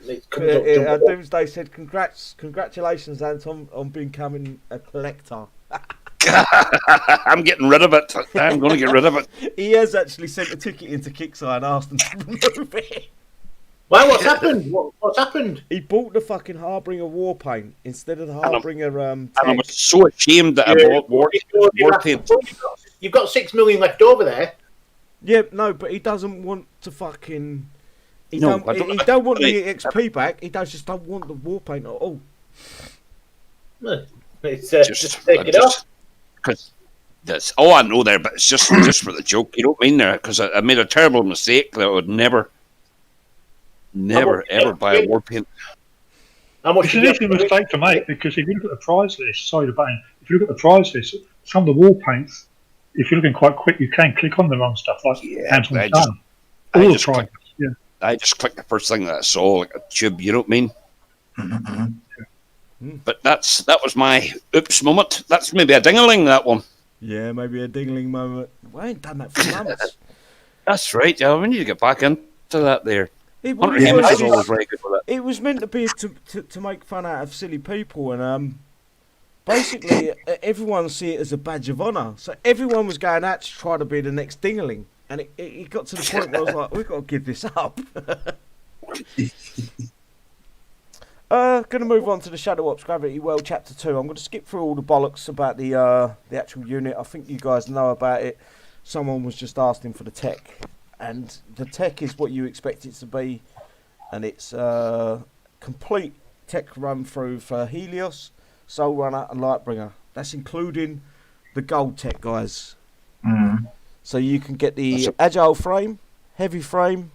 it comes up. Doomsday said, "Congratulations, Anton, on becoming a collector." I'm getting rid of it. I'm going to get rid of it. He has actually sent a ticket into Kixeye and asked them to remove it. Why? What's happened? What's happened? He bought the fucking Harbinger Warpaint instead of the Harbinger And I tech. was so ashamed that I bought Warpaint. You've got 6 million left over there. Yeah, no, but he doesn't want to fucking. He No, don't. I don't- He don't want the I- XP back. He just don't want the Warpaint at all. It's just take it off. Because that's all I know there, but it's just for the joke. You don't mean there because I made a terrible mistake that I would never ever buy a Warpaint. How much It's did an you easy have to mistake to make because if you look at the prize list, sorry to button, if you look at the prize list, some of the wall paints, if you're looking quite quick, you can click on the wrong stuff like Hansel I and just- Son. I All the just prizes, clicked- yeah. I just clicked the first thing that I saw, like a tube. You know what I mean? But that was my oops moment. That's maybe a ding-a-ling, that one. Yeah, maybe a dingling moment. I ain't done that for months. That's right. Yeah, we need to get back into that there. It, Hunter was, Games is always very good for that. it was meant to be to make fun out of silly people, and basically everyone see it as a badge of honour. So everyone was going out to try to be the next dingling, and it got to the point where I was like, we've got to give this up. Going to move on to the Shadow Ops Gravity World Chapter 2. I'm going to skip through all the bollocks about the actual unit. I think you guys know about it. Someone was just asking for the tech. And the tech is what you expect it to be. And it's complete tech run through for Helios, Soul Runner and Lightbringer. That's including the gold tech, guys. So you can get the agile frame, heavy frame,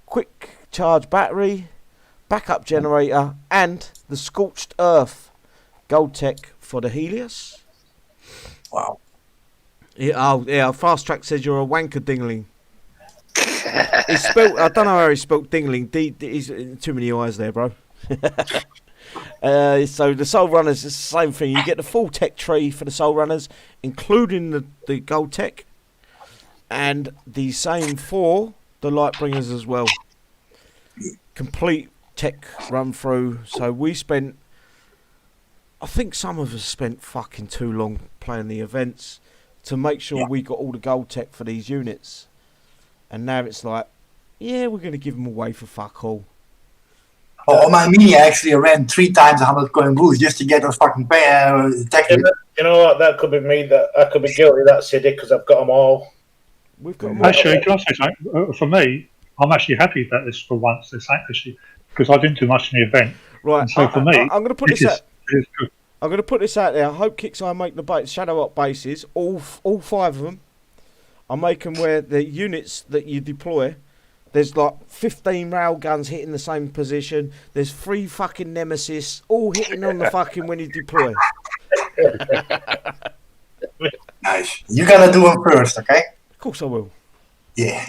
quick charge battery, backup generator, and the Scorched Earth gold tech for the Helios. Wow. Yeah, Fast Track says you're a wanker dingling. It's spelt, I don't know how he spelt dingling. He's too many eyes there, bro. So the Soul Runners is the same thing. You get the full tech tree for the Soul Runners, including the gold tech, and the same for the Lightbringers as well. Complete tech run through. So we spent, I think some of us spent fucking too long playing the events to make sure we got all the gold tech for these units. And now it's like, yeah, we're going to give them away for fuck all. Oh, on my mini, I actually ran 3 times 100 coin boost just to get those fucking tech. You know what? That could be me. That I could be guilty of that, Siddy, because I've got them all. We've got them all. Actually, can I say something? For me, I'm actually happy about this for once, this actually, because I didn't do much in the event. Right. And so for me, I'm going to put this out. is good. I'm going to put this out there. I hope Kixeye make the Shadow Op bases, all 5 of them. I'll make them where the units that you deploy, there's like 15 railguns hitting the same position. There's 3 fucking Nemesis, all hitting on the fucking when you deploy. Nice. You gotta do them first, okay? Of course I will. Yeah.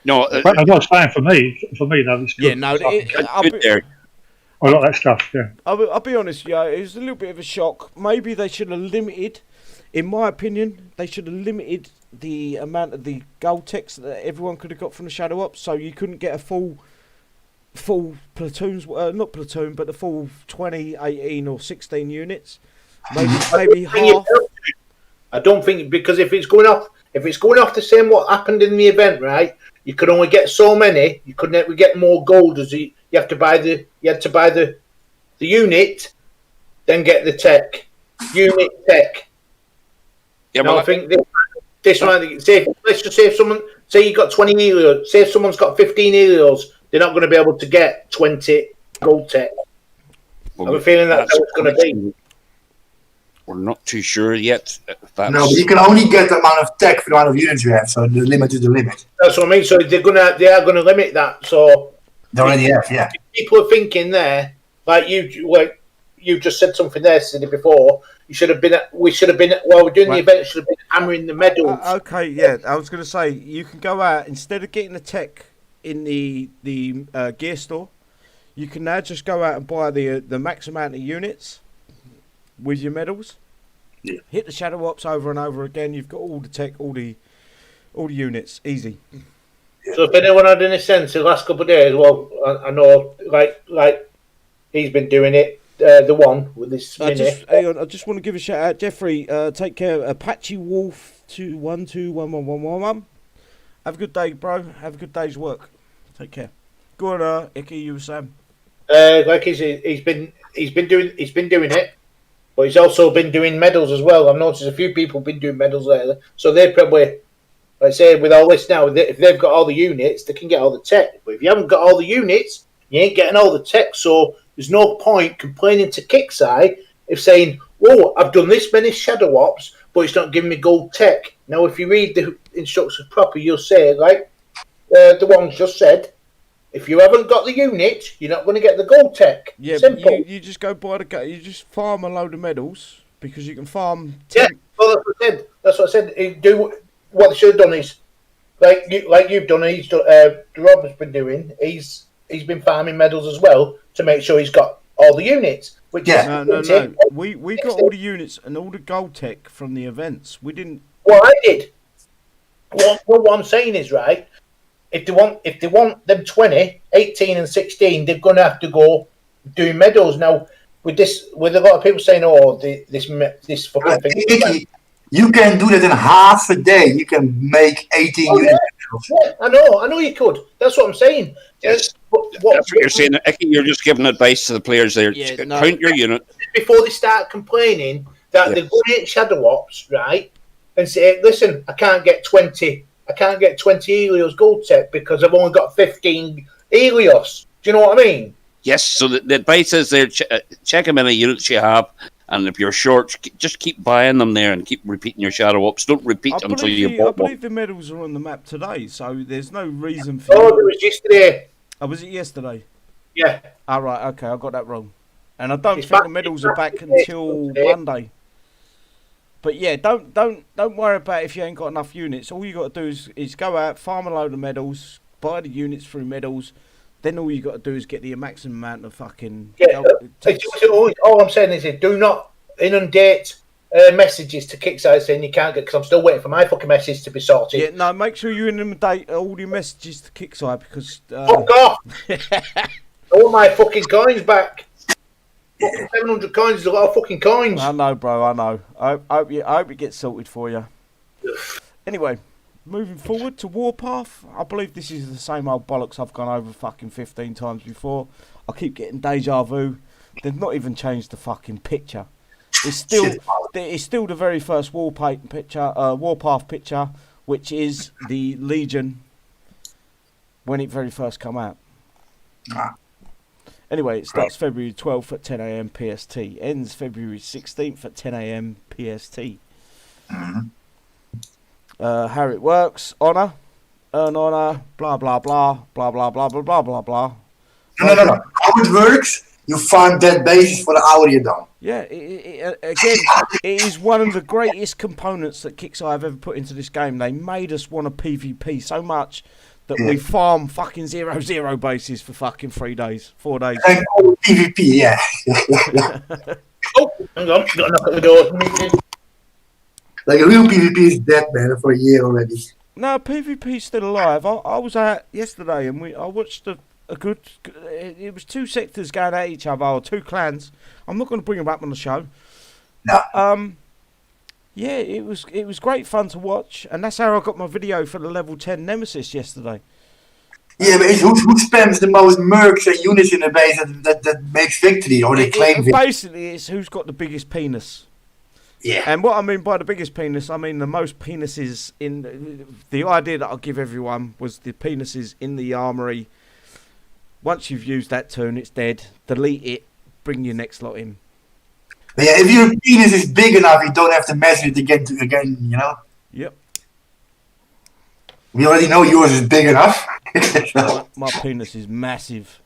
No, But as I was saying, for me, that was good. Yeah, no, good there. I like that stuff, yeah. I'll be honest, yeah, it was a little bit of a shock. Maybe they should have limited, in my opinion, they should have limited the amount of the gold techs that everyone could have got from the Shadow Ops, so you couldn't get a full platoons, not platoon, but the full 20, 18 or 16 units. Maybe half. I don't think, because if it's going off the same what happened in the event, right? You could only get so many. You couldn't ever get more gold as you had to buy the unit, then get the tech. Unit tech. Yeah, Now, well, I think this one. Let's just say if someone you got 20 Helios. Say if someone's got 15 Helios, they're not going to be able to get 20 gold tech. I have a feeling that's how it's going to be. We're not too sure yet. No, but you can only get the amount of tech for the amount of units you have, so the limit is the limit. That's what I mean. So they are gonna limit that. So They already have, yeah. people are thinking there, like you just said something there, Sidney, before. We should have been while we're doing the event. Should have been hammering the medals. Okay, yeah, I was going to say you can go out instead of getting the tech in the gear store. You can now just go out and buy the max amount of units with your medals. Yeah. Hit the Shadow Ops over and over again. You've got all the tech, all the units, easy. So if anyone had any sense the last couple of days, well, I know, like he's been doing it. The one with this mini. I just want to give a shout out, Jeffrey. Take care. Apache Wolf 212111111. Have a good day, bro. Have a good day's work. Take care. Go on, Icky, you were saying. Like he's been doing it, but he's also been doing medals as well. I've noticed a few people have been doing medals lately, so they probably, like I say, with all this now, if they've got all the units, they can get all the tech. But if you haven't got all the units, you ain't getting all the tech. So there's no point complaining to Kixeye if saying, "Oh, I've done this many shadow ops, but it's not giving me gold tech." Now, if you read the instructions properly, you'll say, like the ones just said, if you haven't got the unit, you're not going to get the gold tech. Yeah, Simple. but you just go buy you just farm a load of medals because you can farm. Yeah, well, that's what I said. That's what I said. Do what they should have done is like you've done. He's done. Rob's been doing. He's been farming medals as well to make sure he's got all the units. Which is no. We got all the units and all the gold tech from the events. We didn't. Well, I did. What I'm saying is right. If they want them 20, 18 and 16, they're going to have to go doing medals. Now, with a lot of people saying, "Oh, this fucking thing." Icky, you can do that in half a day. You can make 18 units. Yeah, I know you could. That's what I'm saying. Yes. That's what you're saying. Icky, you're just giving advice to the players there. Count your unit. Before they start complaining that they're going in shadow ops, right? And say, "Listen, I can't get 20 Helios gold tech because I've only got 15 Helios." Do you know what I mean? Yes, so the advice is there, check how many units you have, and if you're short, just keep buying them there and keep repeating your shadow ups. Don't repeat them until you bought I believe the medals are on the map today, so there's no reason for it was yesterday. Oh, was it yesterday? Yeah. All right, okay, I got that wrong. And I don't think the medals are back until Monday. But yeah, don't worry about if you ain't got enough units. All you got to do is go out, farm a load of medals, buy the units through medals. Then all you got to do is get the maximum amount of fucking. Yeah, all I'm saying is, do not inundate messages to Kixeye saying you can't get, because I'm still waiting for my fucking message to be sorted. Yeah, no, make sure you inundate all your messages to Kixeye because. Fuck off! I want my fucking coins back. 700 coins is a lot of fucking coins. I know, bro. I know. I hope it gets sorted for you. Anyway, moving forward to Warpath. I believe this is the same old bollocks I've gone over fucking 15 times before. I keep getting deja vu. They've not even changed the fucking picture. It's still the very first Warpath picture, which is the Legion when it very first come out. Anyway, it starts February 12th at 10 a.m. PST. Ends February 16th at 10 a.m. PST. How it works: honor, earn honor, blah blah blah, blah blah blah blah blah blah blah. No. How it works? You farm dead bases for the hour you're done. Yeah, again, it is one of the greatest components that Kixeye have ever put into this game. They made us want a PvP so much that we farm fucking 0-0 bases for fucking 4 days. And PvP, yeah. Oh, hang on, got to knock at the door. Like a real PvP is dead, man, for a year already. No, PvP's still alive. I was out yesterday and I watched a good. It was 2 sectors going at each other, or 2 clans. I'm not going to bring them up on the show. No. Yeah, it was great fun to watch, and that's how I got my video for the level 10 Nemesis yesterday. Yeah, but it's who spams the most mercs and units in the base that makes victory, or they claim victory. Basically, it's who's got the biggest penis. Yeah. And what I mean by the biggest penis, I mean the most penises in... The idea that I'll give everyone was the penises in the armory. Once you've used that turn, it's dead. Delete it, bring your next lot in. But yeah, if your penis is big enough, you don't have to measure it again, you know? Yep. We already know yours is big enough. My penis is massive.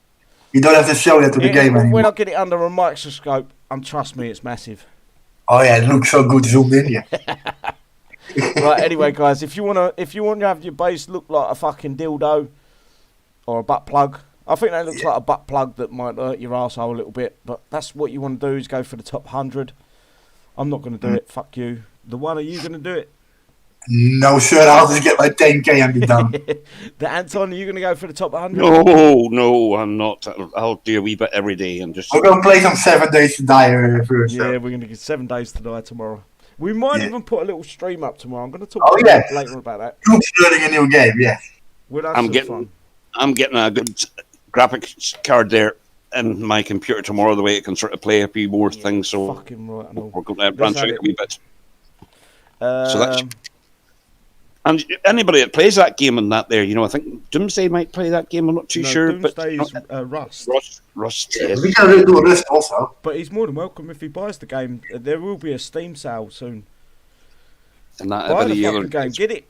You don't have to show that to the game anymore. When I get it under a microscope, trust me, it's massive. Oh yeah, it looks so good zoomed in, yeah. Right, anyway, guys, if you want to have your base look like a fucking dildo or a butt plug, I think that looks like a butt plug that might hurt your arsehole a little bit, but that's what you want to do, is go for the top 100. I'm not going to do it, fuck you. The one, are you going to do it? No, sir, I'll just get my 10k and be done. The Anton, are you going to go for the top 100? No, I'm not. I'll do a wee bit every day and just... We're going to play some 7 Days to Die first. Yeah, we're going to get 7 Days to Die tomorrow. We might even put a little stream up tomorrow. I'm going to talk later about that. Group's learning a new game, yeah. We'll have some fun. I'm getting a good graphics card there in my computer tomorrow, the way it can sort of play a few more things. So fucking right. And all. we're going to branch out a wee bit. So that's. Um, And anybody that plays that game and that there, I think Doomsday might play that game. I'm not too sure. Doomsday's but Rust. Rust. Yeah, Yes. we can do a list also. But he's more than welcome if he buys the game. There will be a Steam sale soon. And that Buy every the year. fucking game. Get it.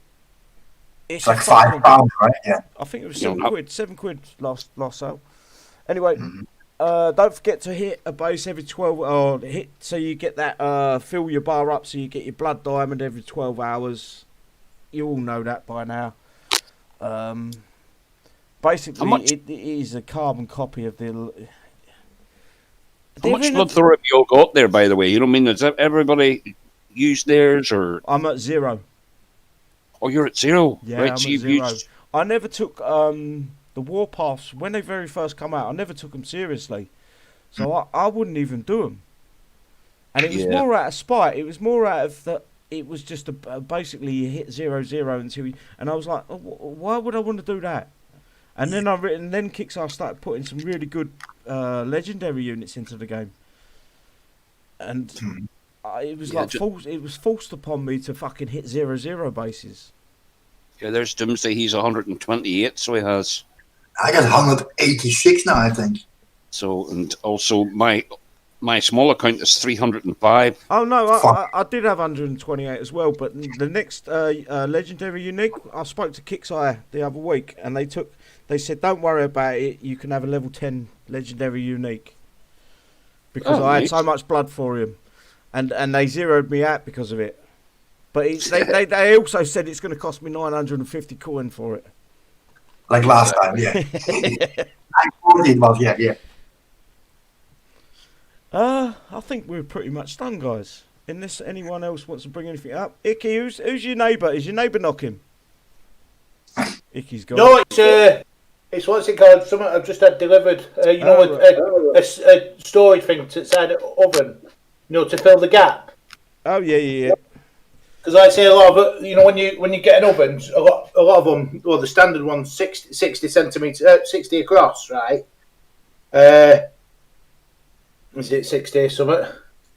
It's like £5, right? Yeah. I think it was Yeah. £7 last sale. Anyway, don't forget to hit a base every 12 or hit so you get that fill your bar up so you get your blood diamond every 12 hours. You all know that by now. Basically, it is a carbon copy of the. How much blood throw have you all got there, by the way? You know what I mean? Has everybody used theirs, or I'm at 0. oh, you're at 0? Yeah, right, I'm so at you've 0. used. I never took the warpaths when they very first come out. I never took them seriously, so I wouldn't even do them. And it was more out of spite. It was more out of that. It was just basically you hit 0-0 until you, and I was like, oh, why would I want to do that? And then then Kixeye started putting some really good legendary units into the game, and it was it was forced upon me to fucking hit 0-0 bases. Yeah, there's Doomsday. He's 128, so he has. I got 186 now, I think. So, and also my small account is 305. Oh no, I did have 128 as well, but the next legendary unique, I spoke to Kixeye the other week, and they said don't worry about it. You can have a level 10 legendary unique because I had so much blood for him, and they zeroed me out because of it. But they also said it's going to cost me 950 coin for it. Like last time, yeah. 940 it was, yeah. I think we're pretty much done, guys. Unless anyone else wants to bring anything up. Icky, who's your neighbour? Is your neighbour knocking? Icky's gone. No, it's what's it called? Something I've just had delivered. A storage thing inside the oven. To fill the gap. Oh yeah. Because I say a lot of it. When you get an oven, a lot of them. Well, the standard one's 60 centimeters, 60 across, right? Is it 60 or something?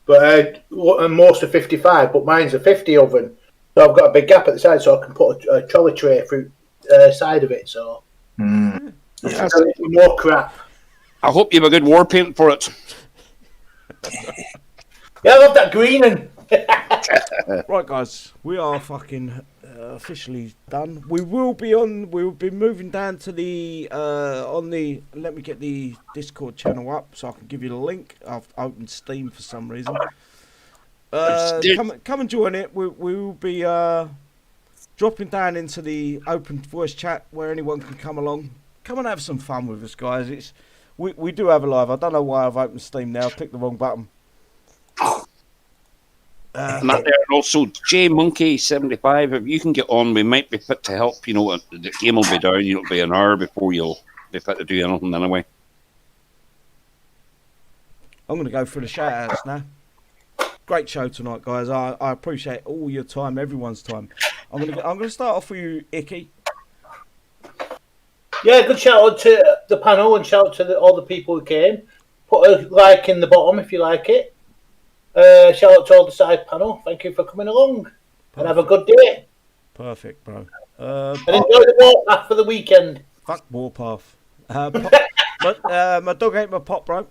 But most are 55, but mine's a 50 oven. So I've got a big gap at the side, so I can put a trolley tray through side of it. So more crap. I hope you have a good war paint for it. Yeah, I love that green and. Right, guys, we are fucking officially done. We will be moving down to the let me get the Discord channel up so I can give you the link. I've opened Steam for some reason. Come and join it. We will be dropping down into the open voice chat where anyone can come along. Come and have some fun with us, guys. We do have a live. I don't know why I've opened Steam now. I've clicked the wrong button. And also J Monkey 75. If you can get on, we might be fit to help. The game will be down. It'll be an hour before you'll be fit to do anything anyway. I'm going to go for the shout outs now. Great show tonight, guys. I appreciate all your time, everyone's time. I'm going to start off with you, Icky. Yeah, good shout out to the panel and shout out to all the people who came. Put a like in the bottom if you like it. Shout out to all the side panel. Thank you for coming along. And have a good day. Perfect, bro. And enjoy the Warpath for the weekend. Fuck Warpath. My dog ate my pop, bro.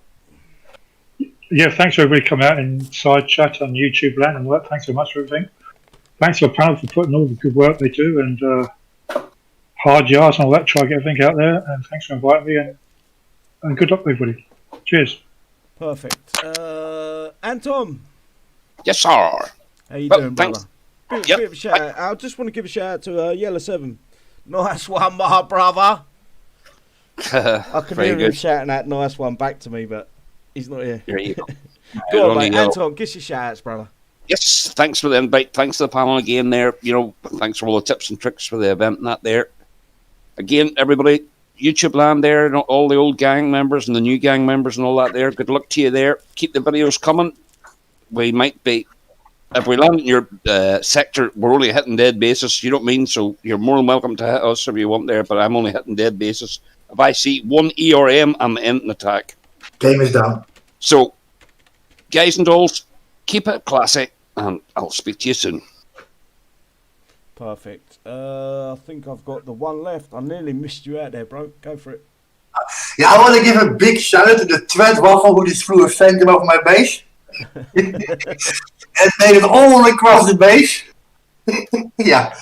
Yeah, thanks for everybody coming out in side chat on YouTube land and work. Thanks so much for everything. Thanks to the panel for putting all the good work they do and hard yards and all that. Try to get everything out there. And thanks for inviting me and good luck, everybody. Cheers. Perfect. And Tom. Yes, sir. How you doing, brother? Thanks. Bit of a shout out. I just want to give a shout out to Yellow 7. Nice one, my brother. I can hear him shouting that nice one back to me, but he's not here. There you go. Go on, mate. Anton, give your shout outs, brother. Yes, thanks for the invite. Thanks to the panel again there. Thanks for all the tips and tricks for the event and that there. Again, everybody, YouTube land there, and all the old gang members and the new gang members and all that there. Good luck to you there. Keep the videos coming. We might be if we land in your sector, we're only hitting dead bases. You know what I mean? So you're more than welcome to hit us if you want there, but I'm only hitting dead bases. If I see one E or M, I'm ending attack. Game is done. So, guys and dolls, keep it classy, and I'll speak to you soon. Perfect. I think I've got the one left. I nearly missed you out there, bro. Go for it. Yeah, I want to give a big shout out to the Thread Waffle who just threw a phantom over my base. And made it all across the base. Yeah,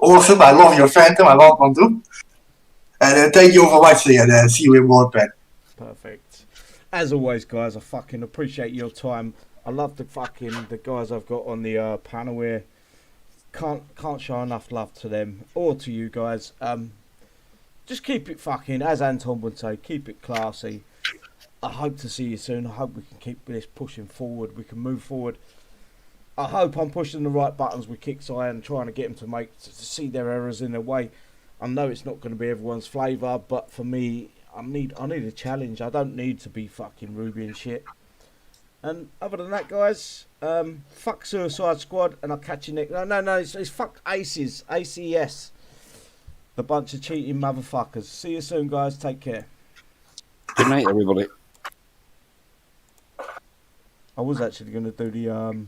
awesome. I love your phantom. I want one too. And thank you for watching, and see you in Warpad. Perfect. As always, guys, I fucking appreciate your time. I love the guys I've got on the panel here. Can't show enough love to them or to you guys. Just keep it fucking, as Anton would say, keep it classy. I hope to see you soon. I hope we can keep this pushing forward. We can move forward. I hope I'm pushing the right buttons with Kixeye and trying to get them to see their errors in their way. I know it's not going to be everyone's flavour, but for me, I need a challenge. I don't need to be fucking Ruby and shit. And other than that, guys, fuck Suicide Squad, and I'll catch you next. No, it's fuck Aces, ACS. The bunch of cheating motherfuckers. See you soon, guys. Take care. Good night, everybody. I was actually going to do the